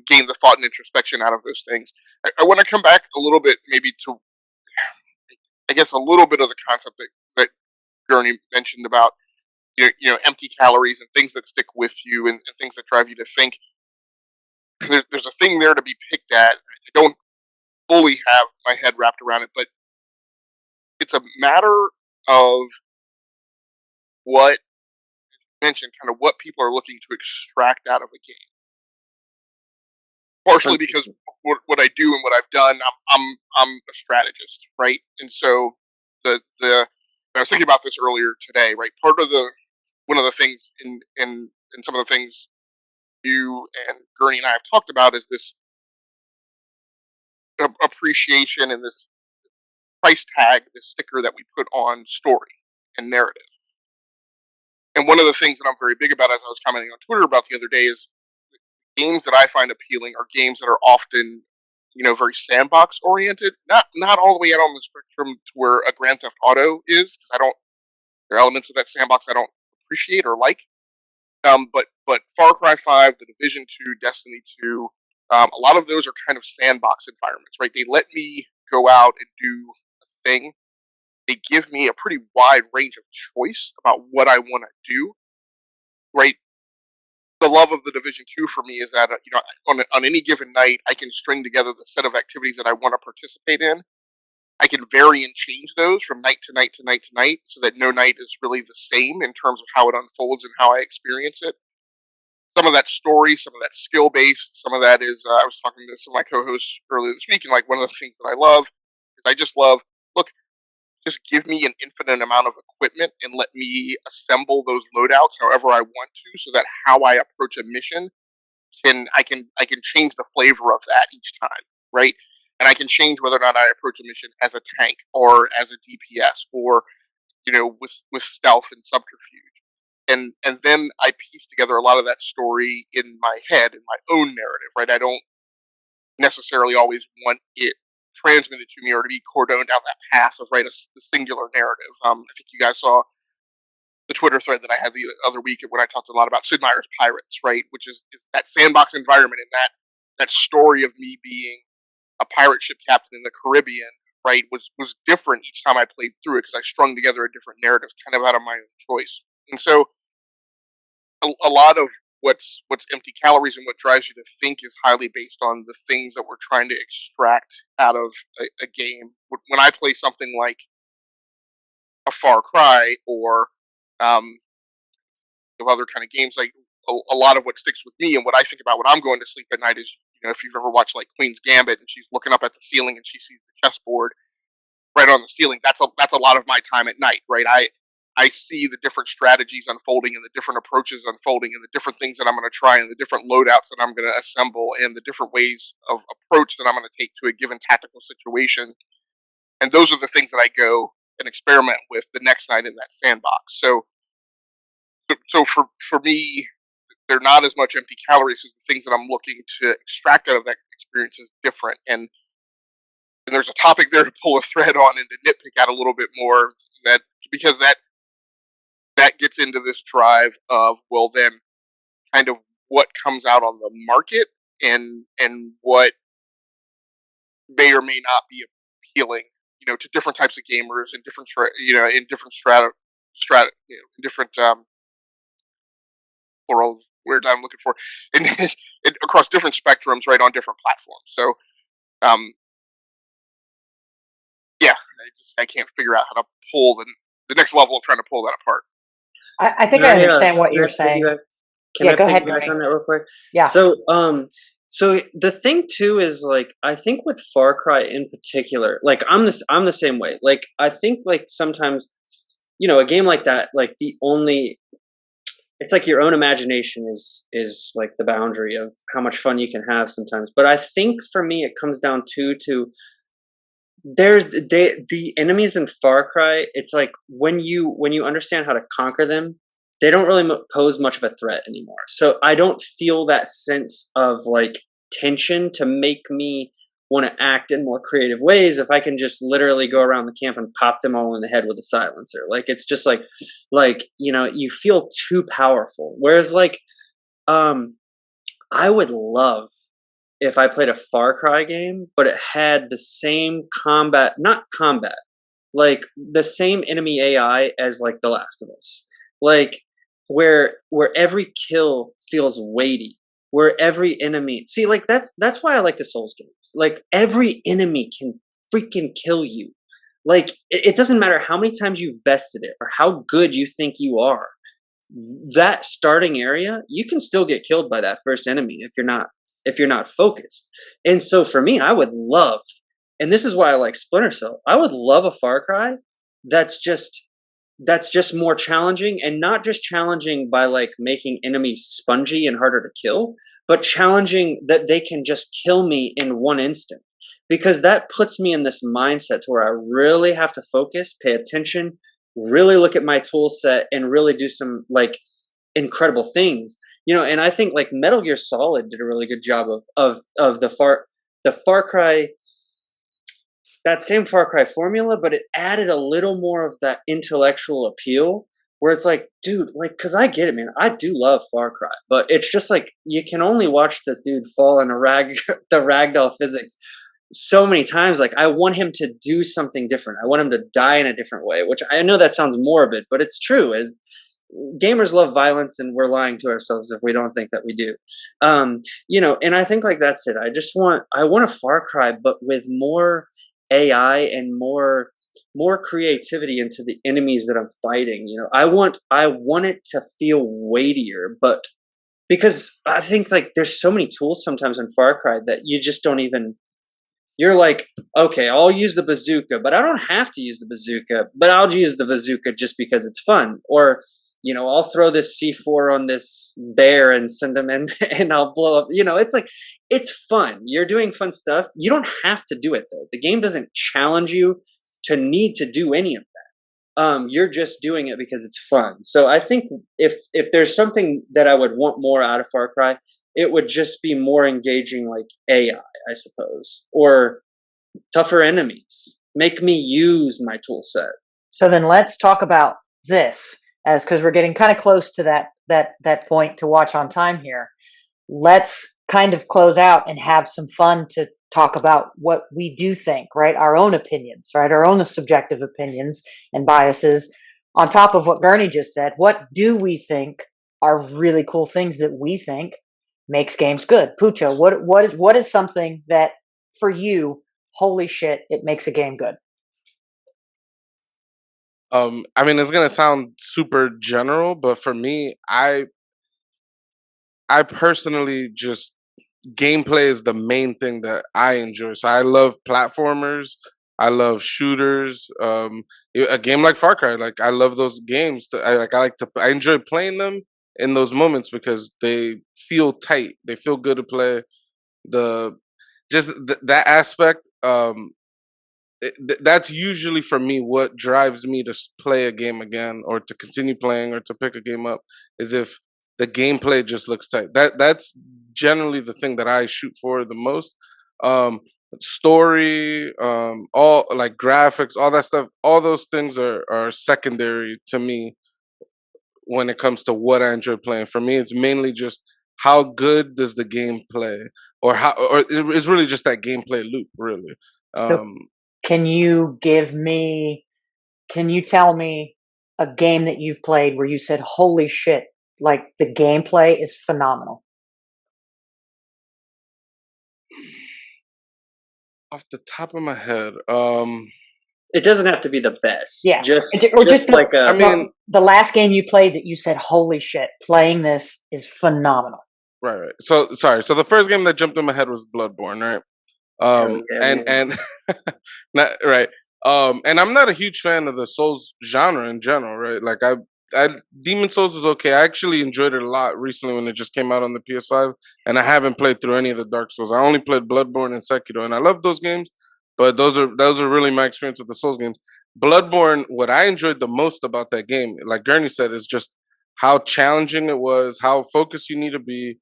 gain the thought and introspection out of those things. I want to come back a little bit, maybe to I guess a little bit of the concept that Gurney mentioned about empty calories and things that stick with you and things that drive you to think. There's a thing there to be picked at. I don't fully have my head wrapped around it, but it's a matter of what mentioned, kind of what people are looking to extract out of a game. Partially because what I do and what I've done, I'm a strategist, right? And so I was thinking about this earlier today, right? One of the things in some of the things you and Gurney and I have talked about is this appreciation and this price tag, this sticker that we put on story and narrative. And one of the things that I'm very big about, as I was commenting on Twitter about the other day, is games that I find appealing are games that are often, very sandbox oriented. Not all the way out on the spectrum to where a Grand Theft Auto is, because there are elements of that sandbox I don't appreciate or like. But Far Cry 5, The Division 2, Destiny 2, a lot of those are kind of sandbox environments, right? They let me go out and do a thing. They give me a pretty wide range of choice about what I want to do, right? The love of The Division 2 for me is that, on any given night, I can string together the set of activities that I want to participate in. I can vary and change those from night to night to night to night so that no night is really the same in terms of how it unfolds and how I experience it. Some of that story, some of that skill based, some of that is, I was talking to some of my co-hosts earlier this week, and like one of the things that I love is I just love, look, just give me an infinite amount of equipment and let me assemble those loadouts however I want to, so that how I approach a mission I can change the flavor of that each time, right? And I can change whether or not I approach a mission as a tank or as a DPS or with stealth and subterfuge. And then I piece together a lot of that story in my head, in my own narrative, right? I don't necessarily always want it transmitted to me or to be cordoned down that path of the singular narrative. I think you guys saw the Twitter thread that I had the other week when I talked a lot about Sid Meier's Pirates, right? Which is that sandbox environment and that story of me being a pirate ship captain in the Caribbean, right, was different each time I played through it because I strung together a different narrative, kind of out of my own choice. And so a lot of what's empty calories and what drives you to think is highly based on the things that we're trying to extract out of a game. When I play something like a Far Cry or of other kind of games, like a lot of what sticks with me and what I think about when I'm going to sleep at night is, if you've ever watched like Queen's Gambit and she's looking up at the ceiling and she sees the chessboard right on the ceiling, that's a lot of my time at night, right? I see the different strategies unfolding and the different approaches unfolding and the different things that I'm going to try and the different loadouts that I'm going to assemble and the different ways of approach that I'm going to take to a given tactical situation. And those are the things that I go and experiment with the next night in that sandbox. So for me, they're not as much empty calories as the things that I'm looking to extract out of that experience is different. And there's a topic there to pull a thread on and to nitpick at a little bit more, because that gets into this drive of, well, then kind of what comes out on the market and what may or may not be appealing, to different types of gamers and different in different different plural word I'm looking for, and across different spectrums, right, on different platforms. So yeah, I can't figure out how to pull the next level of trying to pull that apart. I think I understand what you're saying. Can I go ahead, piggyback on that real quick? Yeah. So the thing too is, like, I think with Far Cry in particular, like I'm the same way. Like I think like sometimes, a game like that, like it's like your own imagination is like the boundary of how much fun you can have sometimes. But I think for me it comes down to the enemies in Far Cry. It's like when you understand how to conquer them, they don't really pose much of a threat anymore. So I don't feel that sense of like tension to make me want to act in more creative ways if I can just literally go around the camp and pop them all in the head with a silencer. Like it's just like you feel too powerful. Whereas like I would love if I played a Far Cry game, but it had the same like the same enemy AI as like The Last of Us. Like where every kill feels weighty, where every enemy, see, like that's why I like the Souls games. Like every enemy can freaking kill you. Like it doesn't matter how many times you've bested it or how good you think you are. That starting area, you can still get killed by that first enemy if you're not focused. And so for me, I would love, and this is why I like Splinter Cell, I would love a Far Cry that's just more challenging, and not just challenging by like making enemies spongy and harder to kill, but challenging that they can just kill me in one instant. Because that puts me in this mindset to where I really have to focus, pay attention, really look at my tool set, and really do some like incredible things. And I think like Metal Gear Solid did a really good job of the Far Cry, that same Far Cry formula, but it added a little more of that intellectual appeal where it's like, dude, like, cause I get it, man. I do love Far Cry, but it's just like, you can only watch this dude fall in the ragdoll physics so many times. Like I want him to do something different. I want him to die in a different way, which I know that sounds morbid, but it's true. Is gamers love violence, and we're lying to ourselves if we don't think that we do. And I think like that's it. I want a Far Cry, but with more AI and more creativity into the enemies that I'm fighting. I want it to feel weightier, but because I think like there's so many tools sometimes in Far Cry that you just don't even. You're like, okay, I'll use the bazooka, but I don't have to use the bazooka, but I'll use the bazooka just because it's fun. Or, I'll throw this C4 on this bear and send them in and I'll blow up. It's like, it's fun. You're doing fun stuff. You don't have to do it though. The game doesn't challenge you to need to do any of that. You're just doing it because it's fun. So I think if there's something that I would want more out of Far Cry, it would just be more engaging, like AI, I suppose, or tougher enemies. Make me use my tool set. So then let's talk about this. as because we're getting kind of close to that point to watch on time here. Let's kind of close out and have some fun to talk about what we do think, right? Our own opinions, right? Our own subjective opinions and biases. On top of what Gurni just said, what do we think are really cool things that we think makes games good? Pucho, what is something that for you, holy shit, it makes a game good? I mean, it's gonna sound super general, but for me, I personally just gameplay is the main thing that I enjoy. So I love platformers. I love shooters. A game like Far Cry, like I love those games. I enjoy playing them in those moments because they feel tight. They feel good to play. The that aspect. That's usually for me what drives me to play a game again or to continue playing or to pick a game up is if the gameplay just looks tight. That's generally the thing that I shoot for the most. Um, Story, all like graphics, all that stuff. All those things are secondary to me when it comes to what I enjoy playing. For me, it's mainly just how good does the game play, or it's really just that gameplay loop, really. So Um, can you can you tell me a game that you've played where you said, holy shit, like the gameplay is phenomenal? Off the top of my head, It doesn't have to be the best. Yeah. Just Or just like I mean, the last game you played that you said, holy shit, playing this is phenomenal. right. So sorry. So the first game that jumped in my head was Bloodborne, right? hell yeah, man. And not right. And I'm not a huge fan of the Souls genre in general, right? Like I Demon Souls is okay. I actually enjoyed it a lot recently when it just came out on the PS5, and I haven't played through any of the Dark Souls. I only played Bloodborne and Sekiro, and I love those games. But those are really my experience with the Souls games. Bloodborne, what I enjoyed the most about that game, like Gurney said, is just how challenging it was, how focused you need to be,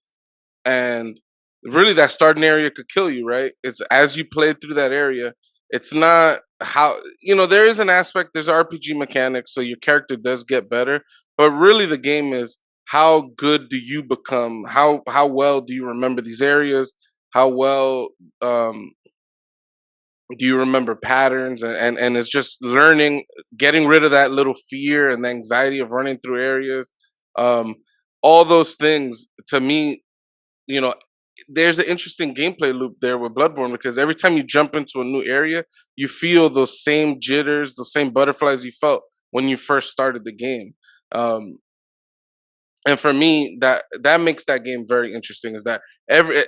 and really that starting area could kill you, right? It's as you play through that area, it's not how, there is an aspect, there's RPG mechanics, so your character does get better, but really the game is how good do you become, how well do you remember these areas, how well um do you remember patterns, and it's just learning, getting rid of that little fear and the anxiety of running through areas. um all those things to me, you know, there's an interesting gameplay loop there with Bloodborne because every time you jump into a new area, you feel those same jitters, those same butterflies you felt when you first started the game. Um, and for me, that makes that game very interesting. Is that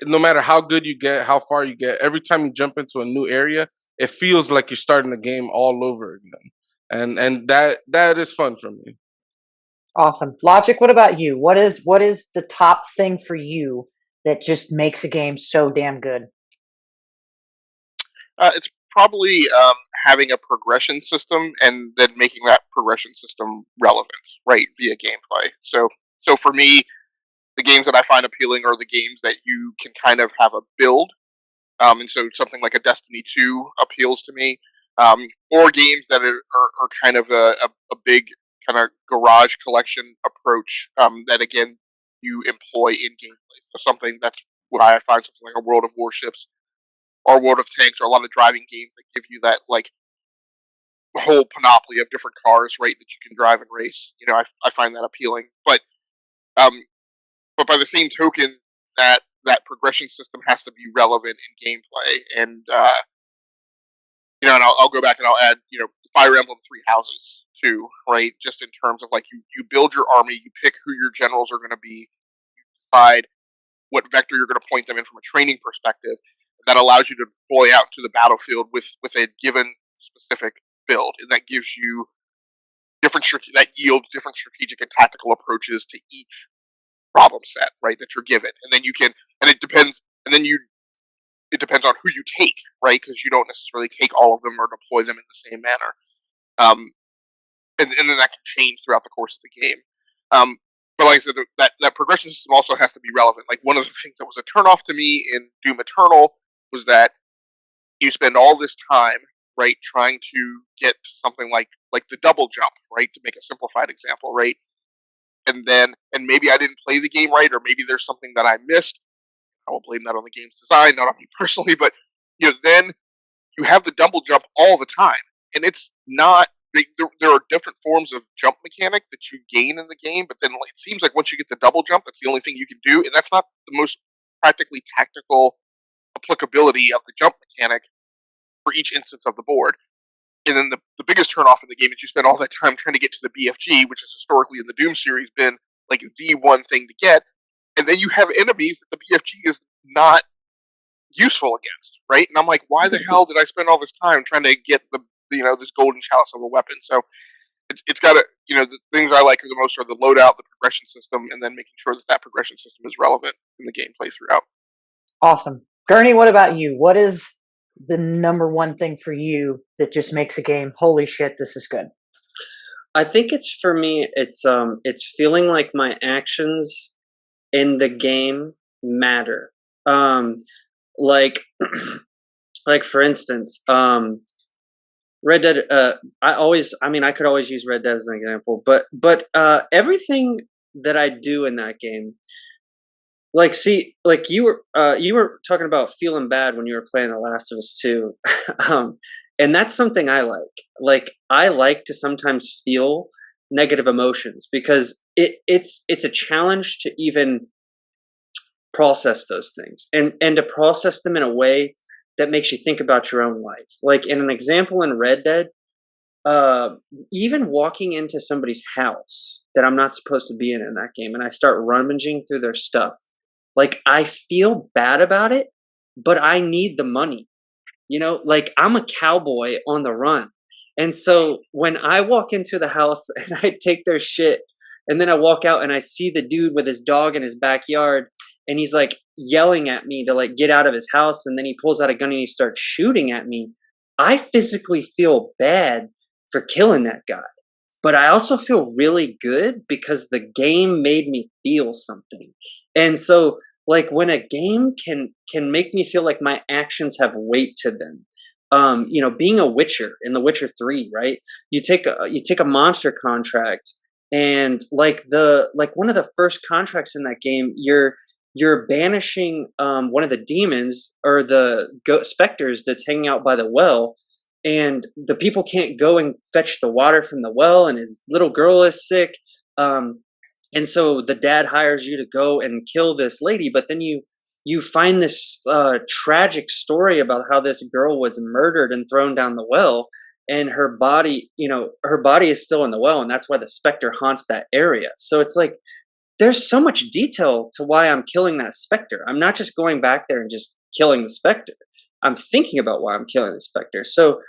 no matter how good you get, how far you get, every time you jump into a new area, it feels like you're starting the game all over again, and that is fun for me. Awesome. Logic, what about you? What is the top thing for you that just makes a game so damn good? It's probably having a progression system and then making that progression system relevant, right, via gameplay. So for me, the games that I find appealing are the games that you can kind of have a build. And so something like a Destiny 2 appeals to me, or games that are kind of a big kind of garage collection approach that again you employ in gameplay. So something that's why I find something like a World of Warships or World of Tanks or a lot of driving games that give you that like whole panoply of different cars, right, that you can drive and race. I find that appealing. Um, but by the same token, that progression system has to be relevant in gameplay, and I'll go back and I'll add, Fire Emblem Three Houses too, right? Just in terms of like you build your army, you pick who your generals are going to be, decide what vector you're going to point them in from a training perspective. That allows you to deploy out to the battlefield with a given specific build, and that gives you that yields different strategic and tactical approaches to each problem set, right? That you're given, and then you can, and it depends, and then it depends on who you take, right? Because you don't necessarily take all of them or deploy them in the same manner, um, and then that can change throughout the course of the game. But like I said, that progression system also has to be relevant. Like one of the things that was a turnoff to me in Doom Eternal was that you spend all this time right? Trying to get to something like the double jump, right? To make a simplified example, right? And maybe I didn't play the game right, or maybe there's something that I missed. I will blame that on the game's design, not on me personally. But then you have the double jump all the time, and it's not. There are different forms of jump mechanic that you gain in the game, but then it seems like once you get the double jump, that's the only thing you can do, and that's not the most practically tactical applicability of the jump mechanic for each instance of the board. And then the biggest turnoff in the game is you spend all that time trying to get to the BFG, which has historically in the Doom series been like the one thing to get. And then you have enemies that the BFG is not useful against, right? And I'm like, why the hell did I spend all this time trying to get this golden chalice of a weapon? So it's got to, the things I like the most are the loadout, the progression system, and then making sure that progression system is relevant in the gameplay throughout. Awesome. Gurni, what about you? What is the number one thing for you that just makes a game, holy shit, this is good? I think it's, for me, it's feeling like my actions in the game matter. Like for instance, Red Dead, I could always use Red Dead as an example, but everything that I do in that game, you were talking about feeling bad when you were playing The Last of Us 2. And that's something I like. Like, I like to sometimes feel negative emotions because it's a challenge to even process those things and to process them in a way that makes you think about your own life. Like, in an example in Red Dead, even walking into somebody's house that I'm not supposed to be in that game, and I start rummaging through their stuff, like, I feel bad about it, but I need the money. Like, I'm a cowboy on the run. And so when I walk into the house and I take their shit, and then I walk out and I see the dude with his dog in his backyard, and he's like yelling at me to like get out of his house, and then he pulls out a gun and he starts shooting at me, I physically feel bad for killing that guy. But I also feel really good because the game made me feel something. And so, like, when a game can make me feel like my actions have weight to them, being a Witcher in The Witcher 3, right? You take a monster contract, and like one of the first contracts in that game, you're banishing one of the demons or the specters that's hanging out by the well, and the people can't go and fetch the water from the well, and his little girl is sick. And so the dad hires you to go and kill this lady, but then you find this tragic story about how this girl was murdered and thrown down the well, and her body is still in the well, and that's why the specter haunts that area. So it's like, there's so much detail to why I'm killing that specter. I'm not just going back there and just killing the specter. I'm thinking about why I'm killing the specter. So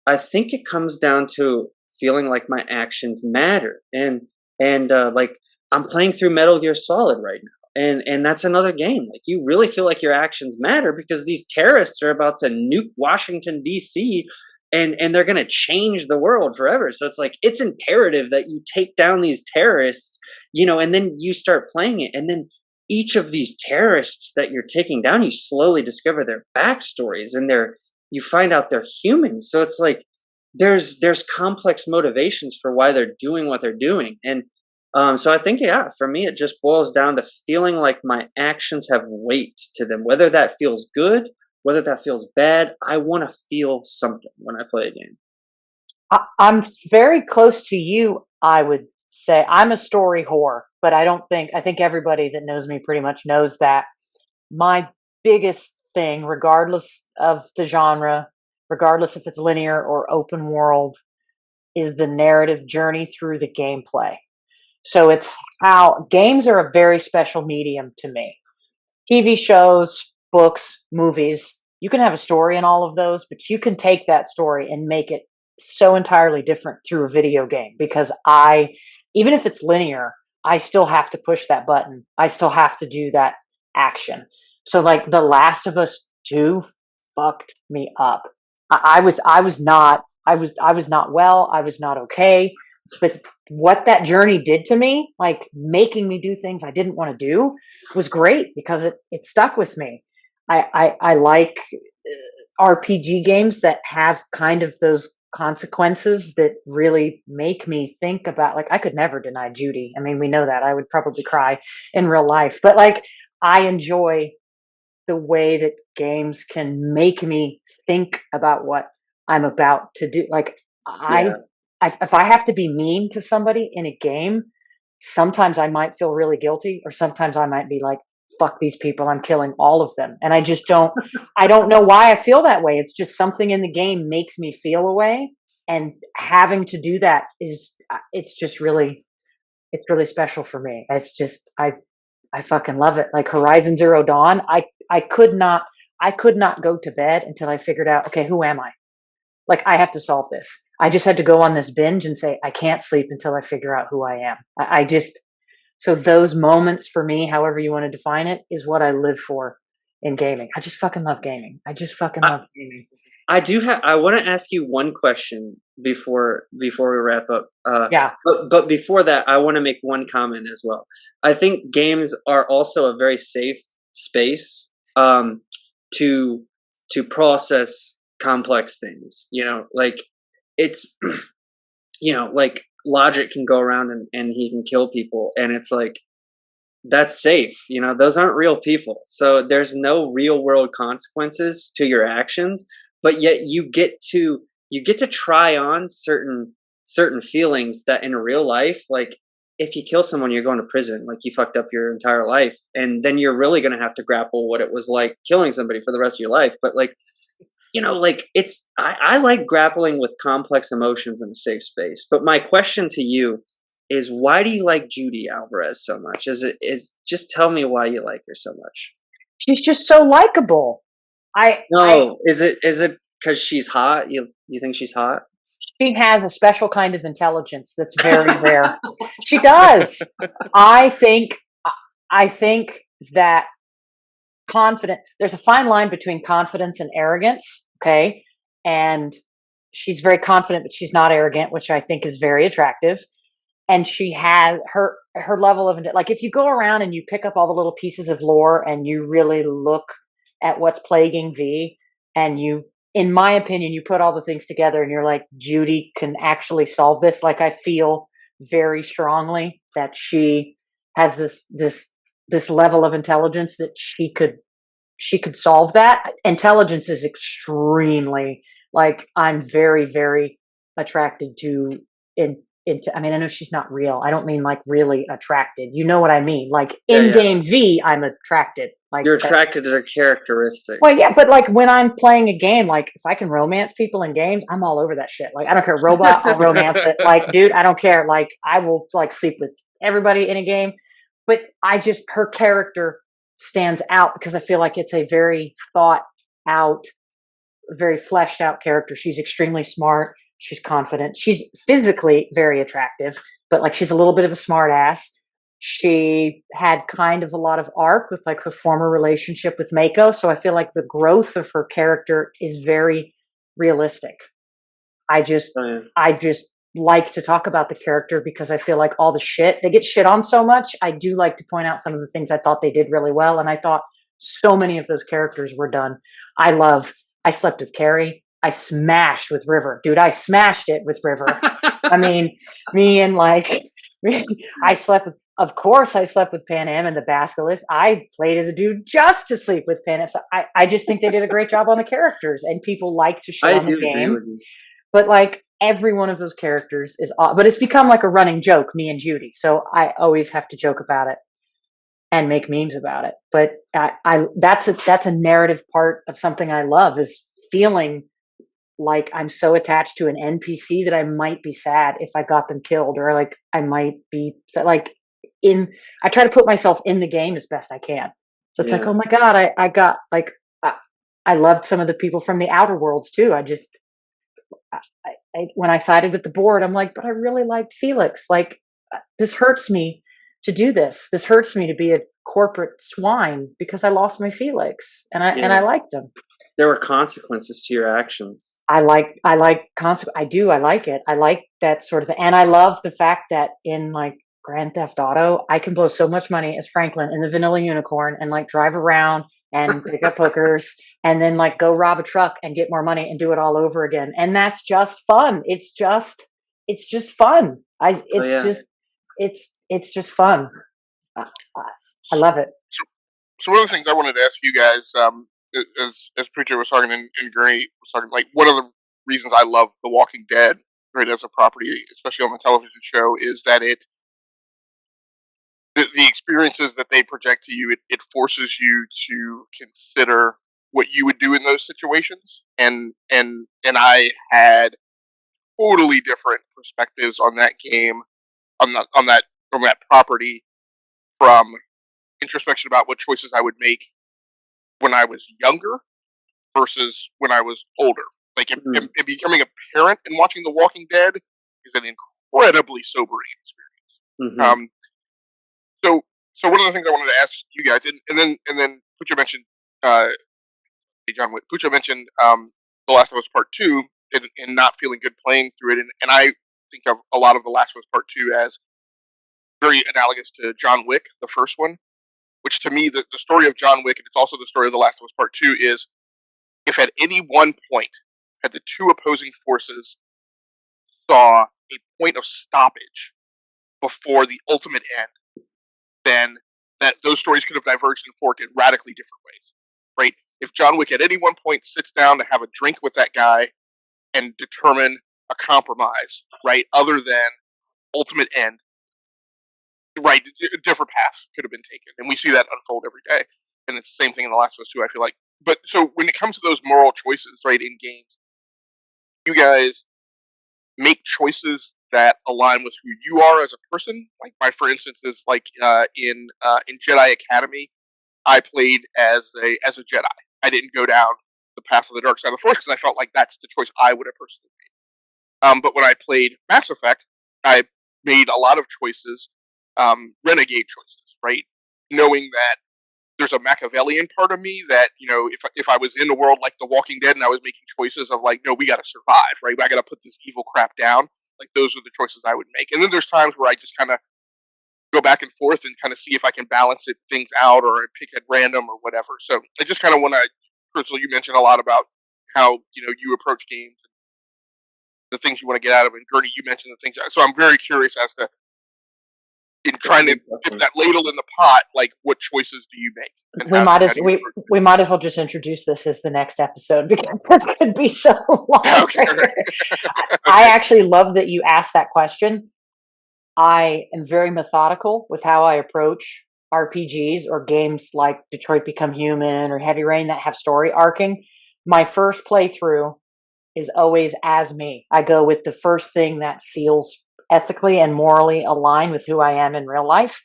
I think it comes down to feeling like my actions matter. And like, I'm playing through Metal Gear Solid right now. And that's another game. Like, you really feel like your actions matter because these terrorists are about to nuke Washington, D.C., and they're going to change the world forever. So it's like, it's imperative that you take down these terrorists, and then you start playing it. And then each of these terrorists that you're taking down, you slowly discover their backstories, and you find out they're human. So it's like, there's complex motivations for why they're doing what they're doing. And so I think, for me, it just boils down to feeling like my actions have weight to them, whether that feels good, whether that feels bad. I want to feel something when I play a game. I'm very close to you. I would say I'm a story whore, but I think everybody that knows me pretty much knows that my biggest thing, regardless of the genre, regardless if it's linear or open world, is the narrative journey through the gameplay. So it's how games are a very special medium to me. TV shows, books, movies, you can have a story in all of those, but you can take that story and make it so entirely different through a video game, because even if it's linear, I still have to push that button. I still have to do that action. So like The Last of Us 2 fucked me up. I was not well. I was not okay. But what that journey did to me, like making me do things I didn't want to do, was great because it stuck with me. I like RPG games that have kind of those consequences that really make me think about, like, I could never deny Judy. I mean, we know that. I would probably cry in real life. But like, I enjoy the way that games can make me think about what I'm about to do. Like, Yeah. if I have to be mean to somebody in a game, sometimes I might feel really guilty, or sometimes I might be like, fuck these people, I'm killing all of them. And I don't know why I feel that way. It's just something in the game makes me feel a way. And having to do that it's just really, it's really special for me. It's just, I fucking love it. Like Horizon Zero Dawn, I could not, I could not go to bed until I figured out, okay, who am I? Like, I have to solve this. I just had to go on this binge and say, I can't sleep until I figure out who I am. I just, so those moments for me, however you want to define it, is what I live for in gaming. I just fucking love gaming. I just fucking love gaming. I want to ask you one question before we wrap up. Yeah. But before that, I want to make one comment as well. I think games are also a very safe space to process complex things. You know, like it's you know, like Logiq can go around and he can kill people, and it's like, that's safe. You know, those aren't real people, so there's no real world consequences to your actions, but yet you get to try on certain feelings that in real life, like if you kill someone, you're going to prison, like you fucked up your entire life, and then you're really going to have to grapple what it was like killing somebody for the rest of your life. But like, you know, like it's, I like grappling with complex emotions in a safe space. But my question to you is, why do you like Judy Alvarez so much? Just tell me why you like her so much. She's just so likable. Is it because she's hot? You think she's hot? She has a special kind of intelligence that's very rare. She does. I think that there's a fine line between confidence and arrogance. Okay. And she's very confident, but she's not arrogant, which I think is very attractive. And she has her level of, like, if you go around and you pick up all the little pieces of lore and you really look at what's plaguing V, and you, in my opinion, you put all the things together and you're like, Judy can actually solve this. Like, I feel very strongly that she has this level of intelligence that she could solve that. Intelligence is extremely, like, I'm very, very attracted to into, I mean, I know she's not real. I don't mean like really attracted. You know what I mean? Like in game V, I'm attracted. Like, you're attracted to their characteristics. Well, yeah, but like when I'm playing a game, like if I can romance people in games, I'm all over that shit. Like, I don't care, robot, I'll romance it. Like, dude, I don't care. Like, I will like sleep with everybody in a game. But her character stands out because I feel like it's a very thought out, very fleshed out character. She's extremely smart. She's confident. She's physically very attractive, but like she's a little bit of a smart ass. She had kind of a lot of arc with like her former relationship with Mako. So I feel like the growth of her character is very realistic. I just like to talk about the character because I feel like all the shit, they get shit on so much. I do like to point out some of the things I thought they did really well. And I thought so many of those characters were done. I slept with Carrie. I smashed with River. Dude, I smashed it with River. I mean, I slept with, of course, I slept with Pan Am and the Basilisk. I played as a dude just to sleep with Pan Am. So I just think they did a great job on the characters, and people like to shit on the game. But like every one of those characters is, but it's become like a running joke, me and Judy. So I always have to joke about it and make memes about it. But that's a narrative part of something I love, is feeling like I'm so attached to an NPC that I might be sad if I got them killed, or like I might be like I try to put myself in the game as best I can. So it's like, oh my God, I got like, I loved some of the people from the Outer Worlds too. When I sided with the board, I'm like, but I really liked Felix. Like, this hurts me to do this. This hurts me to be a corporate swine because I lost my Felix, and I liked them. There were consequences to your actions. I like consequence. I do. I like it. I like that sort of thing. And I love the fact that in like Grand Theft Auto, I can blow so much money as Franklin in the Vanilla Unicorn and like drive around and pick up hookers and then like go rob a truck and get more money and do it all over again. And that's just fun. It's just fun. It's just fun. I love it. So one of the things I wanted to ask you guys, as Pucho was talking and Gurni was talking, like one of the reasons I love The Walking Dead, right, as a property, especially on the television show, is that the experiences that they project to you, it forces you to consider what you would do in those situations, and I had totally different perspectives on that game, on that property, from introspection about what choices I would make when I was younger versus when I was older. Like becoming a parent and watching The Walking Dead is an incredibly sobering experience. Mm-hmm. So one of the things I wanted to ask you guys, and then Pucho mentioned Pucho mentioned The Last of Us Part 2 and not feeling good playing through it, and I think of a lot of The Last of Us Part 2 as very analogous to John Wick, the first one, which to me, the story of John Wick, and it's also the story of The Last of Us Part 2, is if at any one point had the two opposing forces saw a point of stoppage before the ultimate end, then that those stories could have diverged and forked in radically different ways, right? If John Wick at any one point sits down to have a drink with that guy and determine a compromise, right, other than ultimate end, right, different paths could have been taken, and we see that unfold every day. And it's the same thing in The Last of Us 2, I feel like. But so when it comes to those moral choices, right, in games, you guys make choices that align with who you are as a person. Like, for instance, is like in Jedi Academy, I played as a Jedi. I didn't go down the path of the dark side of the Force because I felt like that's the choice I would have personally made. But when I played Mass Effect, I made a lot of choices, renegade choices, right? Knowing that there's a Machiavellian part of me that, you know, if I was in a world like The Walking Dead and I was making choices of like, no, we got to survive, right? I got to put this evil crap down. Like, those are the choices I would make. And then there's times where I just kind of go back and forth and kind of see if I can balance things out, or pick at random or whatever. So I just kind of want to, Crystal, you mentioned a lot about how, you know, you approach games, the things you want to get out of it. And Gurni, you mentioned the things. So I'm very curious as to, in trying to dip that ladle in the pot, like, what choices do you make? We might as well just introduce this as the next episode, because this could be so long. Okay. I actually love that you asked that question. I am very methodical with how I approach RPGs or games like Detroit Become Human or Heavy Rain that have story arcing. My first playthrough is always as me. I go with the first thing that feels ethically and morally aligned with who I am in real life.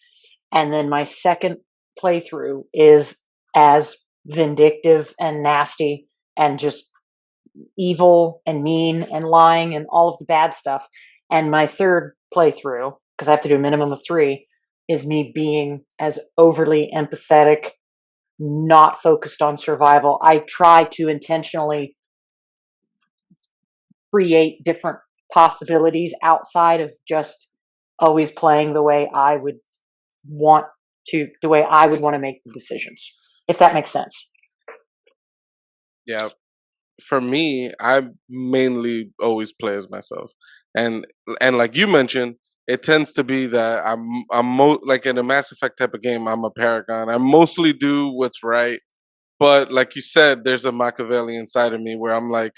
And then my second playthrough is as vindictive and nasty and just evil and mean and lying and all of the bad stuff. And my third playthrough, because I have to do a minimum of 3, is me being as overly empathetic, not focused on survival. I try to intentionally create different possibilities outside of just always playing the way I would want to make the decisions, if that makes sense. Yeah. For me, I mainly always play as myself. And like you mentioned, it tends to be that like in a Mass Effect type of game, I'm a paragon. I mostly do what's right. But like you said, there's a Machiavellian side of me where I'm like,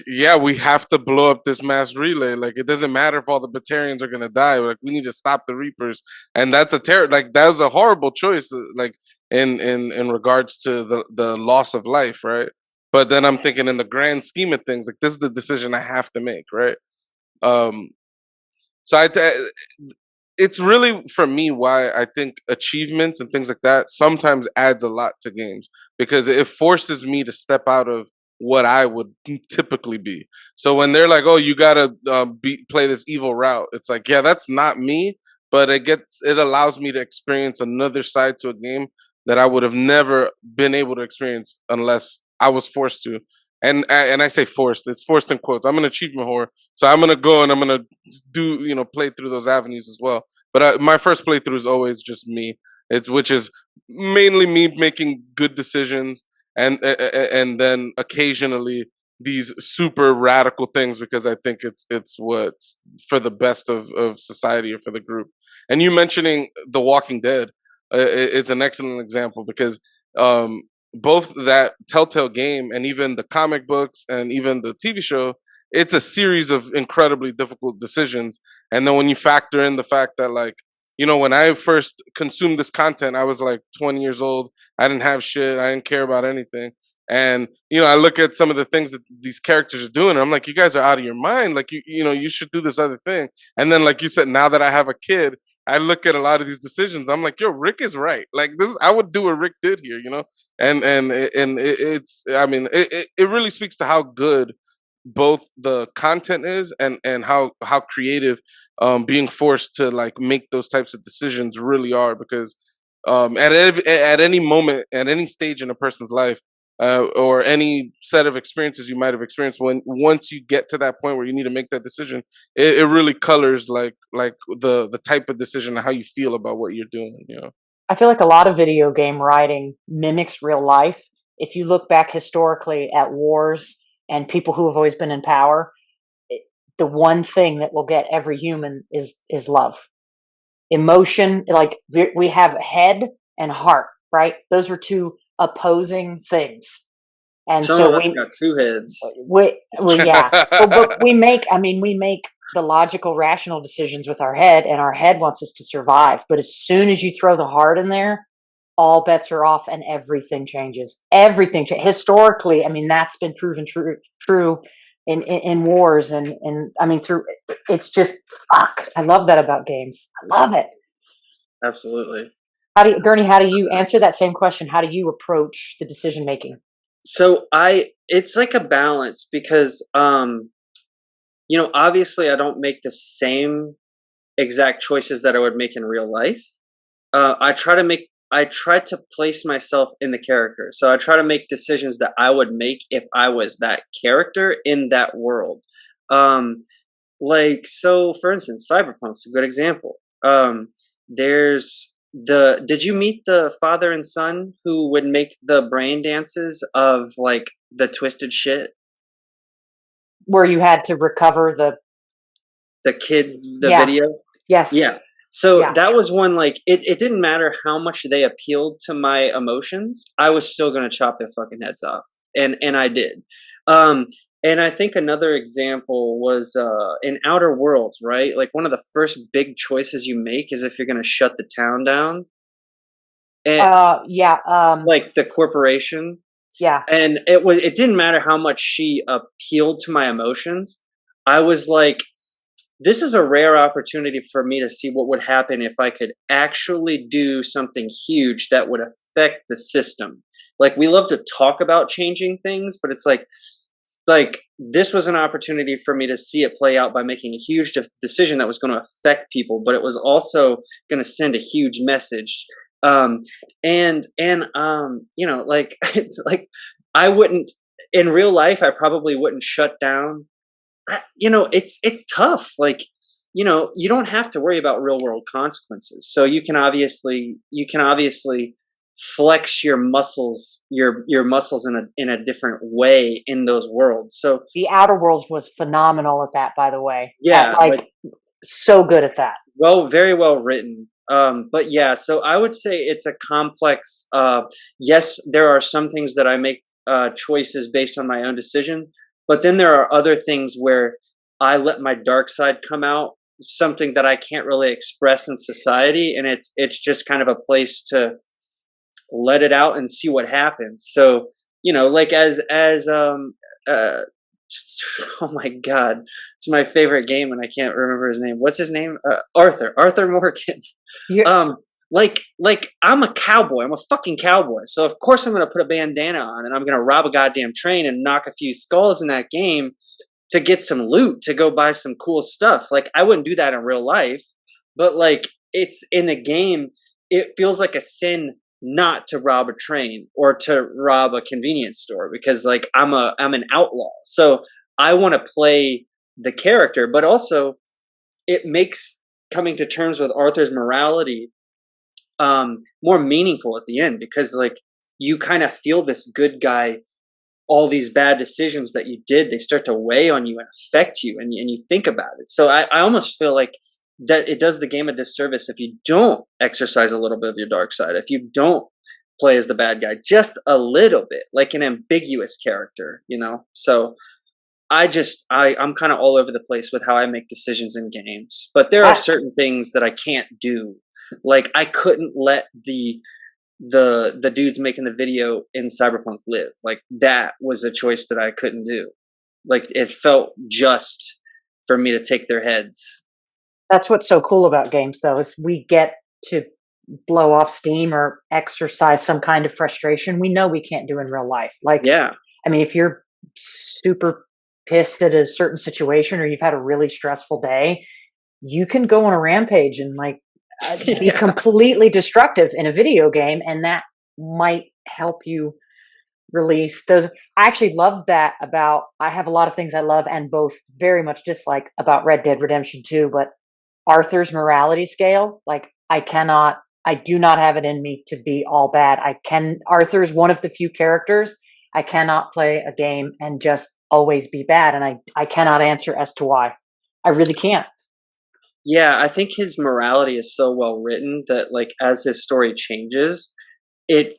yeah, we have to blow up this mass relay. Like, it doesn't matter if all the Batarians are gonna die. Like, we need to stop the Reapers, and that's like, that was a horrible choice. Like, in regards to the loss of life, right? But then I'm thinking, in the grand scheme of things, like, this is the decision I have to make, right? So it's really, for me, why I think achievements and things like that sometimes adds a lot to games, because it forces me to step out of what I would typically be. So when they're like, "Oh, you gotta play this evil route," it's like, yeah, that's not me, but it allows me to experience another side to a game that I would have never been able to experience unless I was forced to. And I say forced; it's forced in quotes. I'm an achievement whore, so I'm gonna go and I'm gonna play through those avenues as well. But my first playthrough is always just me. Which is mainly me making good decisions, and then occasionally these super radical things because I think it's what's for the best of society or for the group. And you mentioning The Walking Dead is an excellent example because um, both that Telltale game and even the comic books and even the TV show, it's a series of incredibly difficult decisions. And then when you factor in the fact that like when I first consumed this content, I was like 20 years old. I didn't have shit. I didn't care about anything. And I look at some of the things that these characters are doing, and I'm like, you guys are out of your mind. Like you should do this other thing. And then, like you said, now that I have a kid, I look at a lot of these decisions. I'm like, yo, Rick is right. Like this, I would do what Rick did here. It's. I mean, it really speaks to how good both the content is and how creative being forced to like make those types of decisions really are because at any moment at any stage in a person's life or any set of experiences you might have experienced when once you get to that point where you need to make that decision, it really colors like the type of decision and how you feel about what you're doing. I feel like a lot of video game writing mimics real life. If you look back historically at wars and people who have always been in power, the one thing that will get every human is love, emotion. Like we have head and heart, right? Those were two opposing things, and Some so of us got two heads. yeah. But we make the logical, rational decisions with our head, and our head wants us to survive. But as soon as you throw the heart in there, all bets are off and everything changes. Everything historically. I mean, that's been proven true in wars and I mean through. It's just fuck. I love that about games. I love it. Absolutely. Gurni, how do you answer that same question? How do you approach the decision making? So it's like a balance because obviously I don't make the same exact choices that I would make in real life. I try to place myself in the character. So I try to make decisions that I would make if I was that character in that world. So for instance, Cyberpunk's a good example. Did you meet the father and son who would make the brain dances of like the twisted shit? Where you had to recover the video? Yes. Yeah. So that was one, like, it didn't matter how much they appealed to my emotions, I was still going to chop their fucking heads off. And I did. And I think another example was in Outer Worlds, right? Like one of the first big choices you make is if you're going to shut the town down. And, like the corporation. Yeah. And it didn't matter how much she appealed to my emotions. I was like, this is a rare opportunity for me to see what would happen if I could actually do something huge that would affect the system. Like, we love to talk about changing things, but it's like this was an opportunity for me to see it play out by making a huge decision that was going to affect people, but it was also going to send a huge message. Like I wouldn't, in real life, I probably wouldn't shut down. It's tough. Like, you don't have to worry about real world consequences. So you can obviously flex your muscles in a different way in those worlds. So the Outer Worlds was phenomenal at that, by the way. Yeah, so good at that. Well, very well written. But yeah, so I would say it's a complex. Yes, there are some things that I make choices based on my own decision, but then there are other things where I let my dark side come out, something that I can't really express in society, and it's just kind of a place to let it out and see what happens. So, like as oh my God, it's my favorite game and I can't remember his name. What's his name? Arthur Morgan. Yeah. Like I'm a cowboy. I'm a fucking cowboy. So of course I'm going to put a bandana on and I'm going to rob a goddamn train and knock a few skulls in that game to get some loot, to go buy some cool stuff. Like, I wouldn't do that in real life, but like, it's in a game. It feels like a sin not to rob a train or to rob a convenience store because like I'm an outlaw. So I want to play the character, but also it makes coming to terms with Arthur's morality more meaningful at the end, because like you kind of feel this good guy, all these bad decisions that you did, they start to weigh on you and affect you, and you think about it. So I almost feel like that it does the game a disservice if you don't exercise a little bit of your dark side, if you don't play as the bad guy just a little bit, like an ambiguous character, you know? So I'm kind of all over the place with how I make decisions in games, but there are certain things that I can't do. Like I couldn't let the dudes making the video in Cyberpunk live. Like that was a choice that I couldn't do. Like it felt just for me to take their heads. That's what's so cool about games, though, is we get to blow off steam or exercise some kind of frustration we know we can't do in real life. Like, Yeah. I mean, if you're super pissed at a certain situation or you've had a really stressful day, you can go on a rampage and like be completely destructive in a video game, and that might help you release those. I actually love that about, I have a lot of things I love and both very much dislike about Red Dead Redemption 2, but Arthur's morality scale, like I do not have it in me to be all bad. Arthur is one of the few characters I cannot play a game and just always be bad, and I cannot answer as to why. I really can't. Yeah, I think his morality is so well written that like as his story changes, it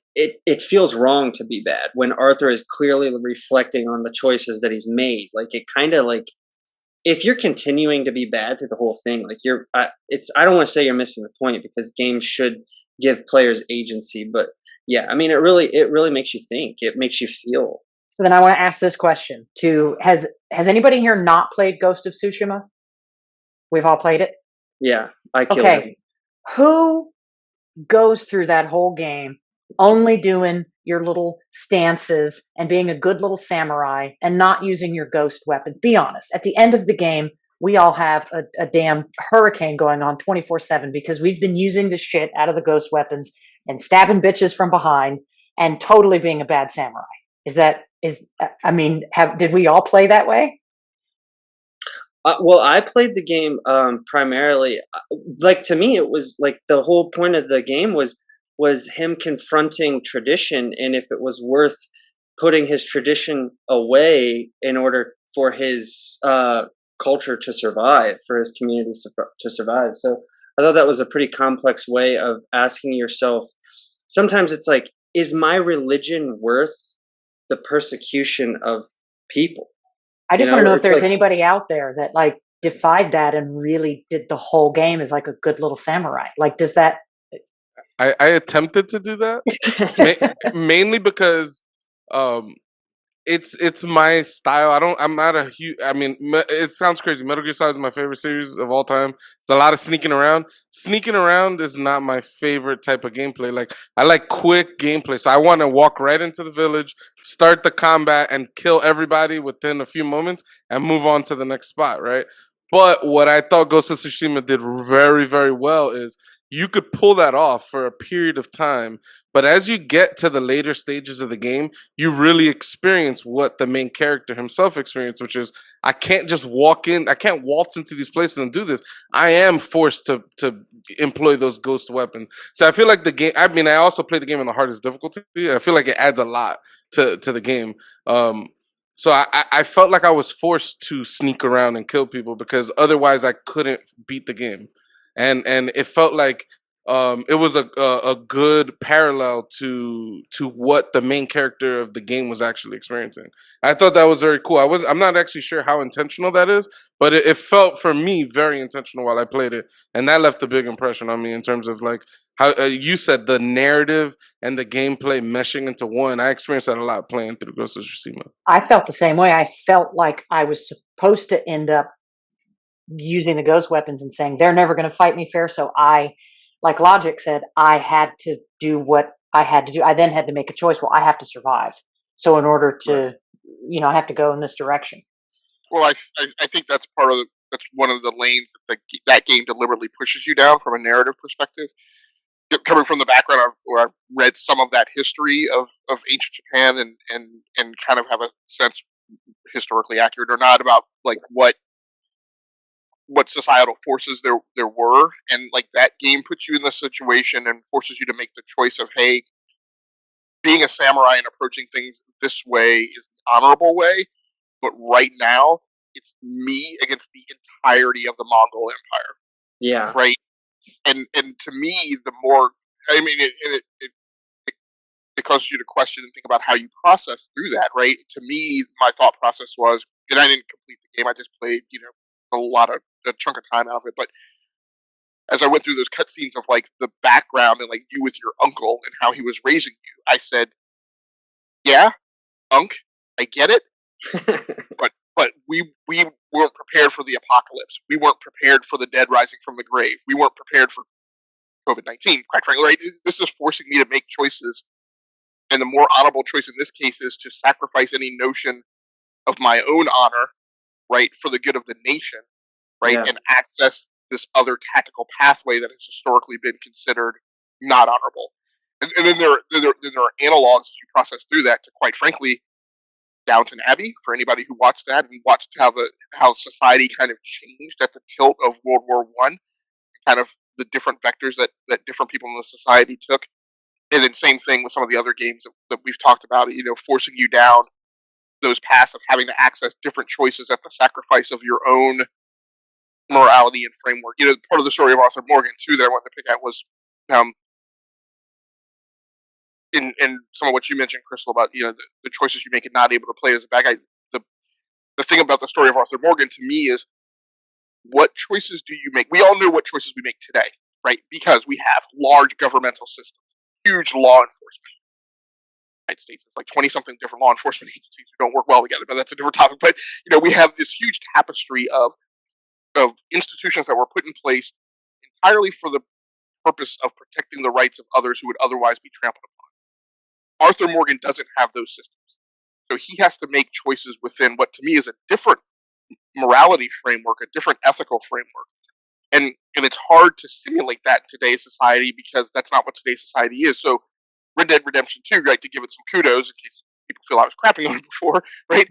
feels wrong to be bad when Arthur is clearly reflecting on the choices that he's made. Like it kind of like, if you're continuing to be bad through the whole thing, like I don't want to say you're missing the point, because games should give players agency, but yeah, I mean, it really makes you think. It makes you feel. So then I want to ask this question to, has anybody here not played Ghost of Tsushima? We've all played it? Yeah, I killed him. Who goes through that whole game only doing your little stances and being a good little samurai and not using your ghost weapon? Be honest. At the end of the game, we all have a damn hurricane going on 24/7 because we've been using the shit out of the ghost weapons and stabbing bitches from behind and totally being a bad samurai. Did we all play that way? Well, I played the game primarily. Like to me, it was like the whole point of the game was him confronting tradition, and if it was worth putting his tradition away in order for his culture to survive, for his community to survive. So I thought that was a pretty complex way of asking yourself. Sometimes it's like, is my religion worth the persecution of people? I just want to know if there's anybody out there that like defied that and really did the whole game as like a good little samurai. Like, does that? I attempted to do that mainly because it's my style. I'm not a huge. I mean, it sounds crazy. Metal Gear Solid is my favorite series of all time. It's a lot of sneaking around. Sneaking around is not my favorite type of gameplay. Like I like quick gameplay, so I want to walk right into the village, start the combat, and kill everybody within a few moments, and move on to the next spot. Right. But what I thought Ghost of Tsushima did very, very well is you could pull that off for a period of time. But as you get to the later stages of the game, you really experience what the main character himself experienced, which is I can't just walk in, I can't waltz into these places and do this. I am forced to employ those ghost weapons. So I feel like the game, I mean, I also play the game on the hardest difficulty. I feel like it adds a lot to the game. So I felt like I was forced to sneak around and kill people because otherwise I couldn't beat the game, and it felt like it was a good parallel to what the main character of the game was actually experiencing. I thought that was very cool. I'm not actually sure how intentional that is, but it felt for me very intentional while I played it, and that left a big impression on me in terms of like how you said the narrative and the gameplay meshing into one. I experienced that a lot playing through Ghost of Tsushima. I felt the same way. I felt like I was supposed to end up using the ghost weapons and saying they're never going to fight me fair. So I, like Logiq said, I had to do what I had to do. I then had to make a choice. Well, I have to survive. So in order to, I have to go in this direction. Well, I think that's that's one of the lanes that game deliberately pushes you down from a narrative perspective. Coming from the background of where I've read some of that history of ancient Japan and kind of have a sense, historically accurate or not, about like what what societal forces there were, and like that game puts you in this situation and forces you to make the choice of, hey, being a samurai and approaching things this way is the honorable way, but right now it's me against the entirety of the Mongol Empire, Yeah. right? And to me, the more, I mean, it causes you to question and think about how you process through that, right? To me, my thought process was, and I didn't complete the game. I just played, a chunk of time out of it. But as I went through those cutscenes of like the background and like you with your uncle and how he was raising you, I said, yeah, Unc, I get it, but we weren't prepared for the apocalypse. We weren't prepared for the dead rising from the grave. We weren't prepared for COVID-19, quite frankly, right? This is forcing me to make choices. And the more honorable choice in this case is to sacrifice any notion of my own honor, right, for the good of the nation, right, Yeah. and access this other tactical pathway that has historically been considered not honorable. And then there are analogs as you process through that to, quite frankly, Downton Abbey, for anybody who watched that and watched how society kind of changed at the tilt of World War One, kind of the different vectors that different people in the society took. And then same thing with some of the other games that we've talked about, forcing you down those paths of having to access different choices at the sacrifice of your own morality and framework. Part of the story of Arthur Morgan too that I wanted to pick at was in some of what you mentioned, Crystal, about the choices you make and not able to play as a bad guy. The thing about the story of Arthur Morgan to me is, what choices do you make? We all know what choices we make today, right? Because we have large governmental systems, huge law enforcement. United States has like 20-something different law enforcement agencies who don't work well together, but that's a different topic. But we have this huge tapestry of institutions that were put in place entirely for the purpose of protecting the rights of others who would otherwise be trampled upon. Arthur Morgan doesn't have those systems, so he has to make choices within what to me is a different morality framework, a different ethical framework, and it's hard to simulate that in today's society because that's not what today's society is. So Red Dead Redemption 2, right, to give it some kudos in case people feel I was crapping on it before, right,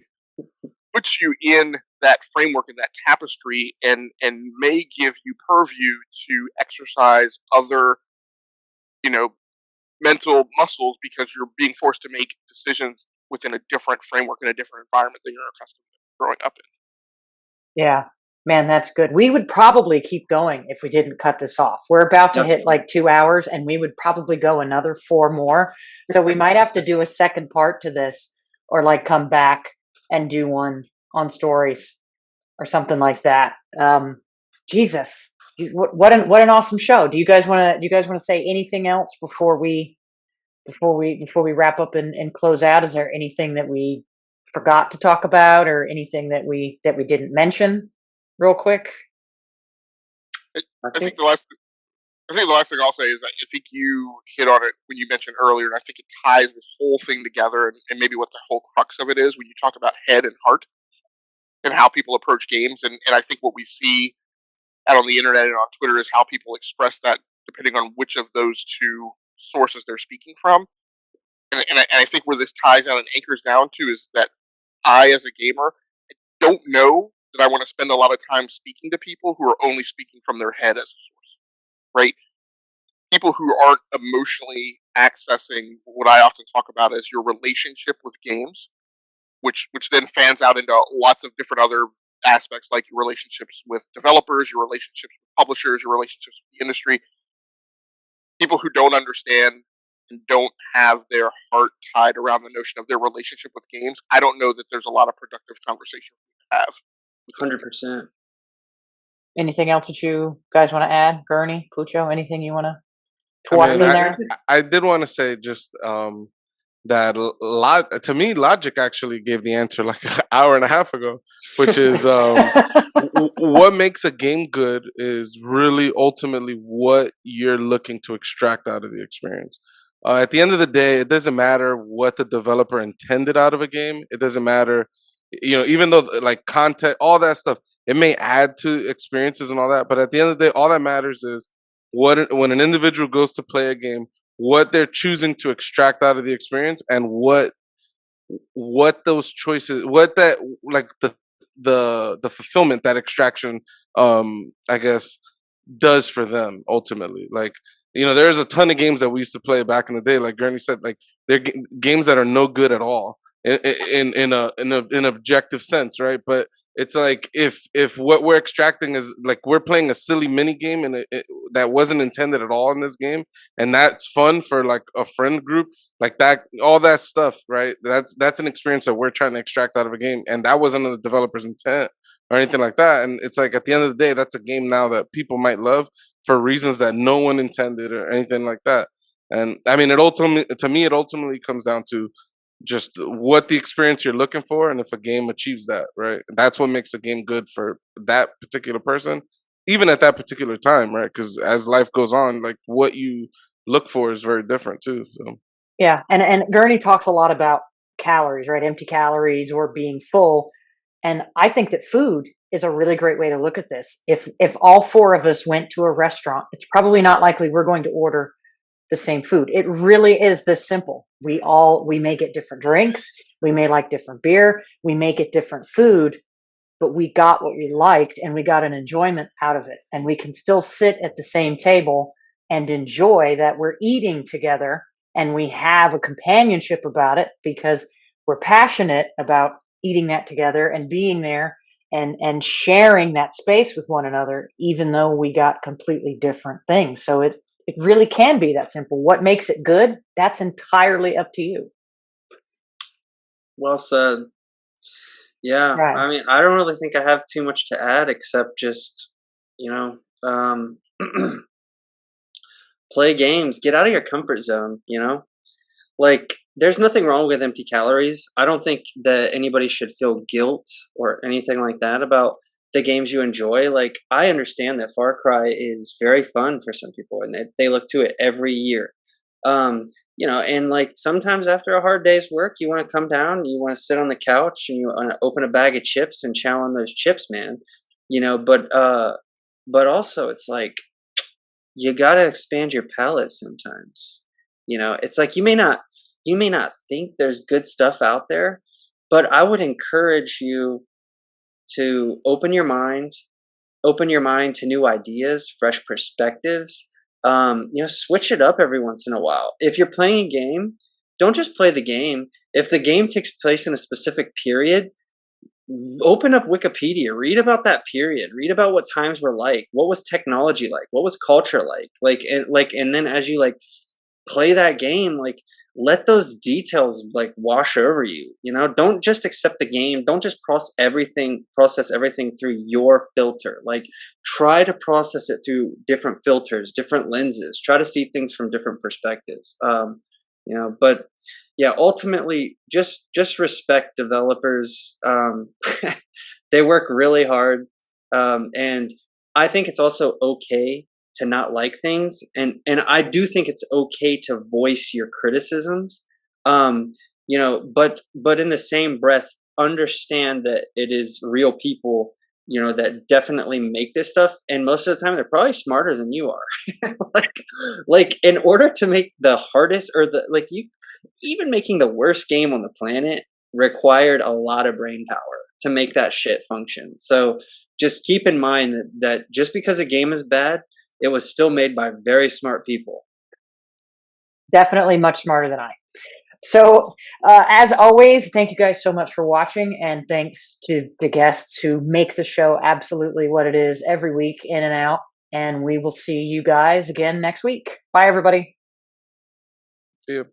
puts you in that framework and that tapestry and may give you purview to exercise other, mental muscles because you're being forced to make decisions within a different framework and a different environment than you're accustomed to growing up in. Yeah. Man, that's good. We would probably keep going if we didn't cut this off. We're about to hit like 2 hours and we would probably go another 4 more. So we might have to do a second part to this or like come back and do one on stories or something like that. Jesus, what an awesome show. Do you guys want to say anything else before we wrap up and close out? Is there anything that we forgot to talk about or anything that we didn't mention real quick? I think the last thing I'll say is I think you hit on it when you mentioned earlier, and I think it ties this whole thing together and maybe what the whole crux of it is when you talk about head and heart and how people approach games. And I think what we see out on the internet and on Twitter is how people express that depending on which of those two sources they're speaking from. And I think where this ties out and anchors down to is that I, as a gamer, don't know that I want to spend a lot of time speaking to people who are only speaking from their head as a source, right? People who aren't emotionally accessing what I often talk about as your relationship with games, which then fans out into lots of different other aspects like your relationships with developers, your relationships with publishers, your relationships with the industry. People who don't understand and don't have their heart tied around the notion of their relationship with games, I don't know that there's a lot of productive conversation to have. 100%. Anything else that you guys want to add? Gurni, Pucho, anything you want to toss in there? I did want to say just that to me, Logiq actually gave the answer like an hour and a half ago, which is what makes a game good is really ultimately what you're looking to extract out of the experience. At the end of the day, it doesn't matter what the developer intended out of a game. It doesn't matter, even though like content, all that stuff, it may add to experiences and all that. But at the end of the day, all that matters is when an individual goes to play a game, what they're choosing to extract out of the experience and what those choices, the the fulfillment that extraction, I guess, does for them ultimately. Like, there's a ton of games that we used to play back in the day. Like Gurni said, like they're games that are no good at all in objective sense, right? But it's like if what we're extracting is like we're playing a silly mini game and that wasn't intended at all in this game, and that's fun for like a friend group, like that, all that stuff, right? That's an experience that we're trying to extract out of a game, and that wasn't the developer's intent or anything like that. And it's like at the end of the day, that's a game now that people might love for reasons that no one intended or anything like that. And I mean, it ultimately comes down to just what the experience you're looking for, and if a game achieves that, right? That's what makes a game good for that particular person, even at that particular time, right? Because as life goes on, like what you look for is very different too. So Yeah, and Gurney talks a lot about calories, right? Empty calories or being full, and I think that food is a really great way to look at this. If all four of us went to a restaurant, it's probably not likely we're going to order the same food. It really is this simple. We may get different drinks, we may like different beer, we may get different food, but we got what we liked and we got an enjoyment out of it. And we can still sit at the same table and enjoy that we're eating together, and we have a companionship about it because we're passionate about eating that together and being there and sharing that space with one another, even though we got completely different things. So it really can be that simple. What makes it good? That's entirely up to you. Well said. Yeah, Right. I mean, I don't really think I have too much to add except just, you know, play games, get out of your comfort zone, Like, there's nothing wrong with empty calories. I don't think that anybody should feel guilt or anything like that about the games you enjoy. Like, I understand that Far Cry is very fun for some people, and they look to it every year. And like sometimes after a hard day's work, you want to come down, you want to sit on the couch, and you want to open a bag of chips and chow on those chips, man. But also it's like you got to expand your palate sometimes. It's like you may not think there's good stuff out there, but I would encourage you to open your mind to new ideas, fresh perspectives. Switch it up every once in a while. If you're playing a game, don't just play the game. If the game takes place in a specific period, open up Wikipedia, read about that period, read about what times were like, what was technology like, what was culture and then as you like play that game, like let those details like wash over you. Don't just accept the game, don't just process everything through your filter. Like try to process it through different filters, different lenses, try to see things from different perspectives. But yeah, ultimately just respect developers. They work really hard, and I think it's also okay to not like things, and I do think it's okay to voice your criticisms. But in the same breath, understand that it is real people, that definitely make this stuff, and most of the time they're probably smarter than you are. like in order to make the hardest or the like you even making the worst game on the planet required a lot of brain power to make that shit function. So just keep in mind that just because a game is bad, it was still made by very smart people. Definitely much smarter than I. So, as always, thank you guys so much for watching, and thanks to the guests who make the show absolutely what it is every week, in and out. And we will see you guys again next week. Bye, everybody. See you.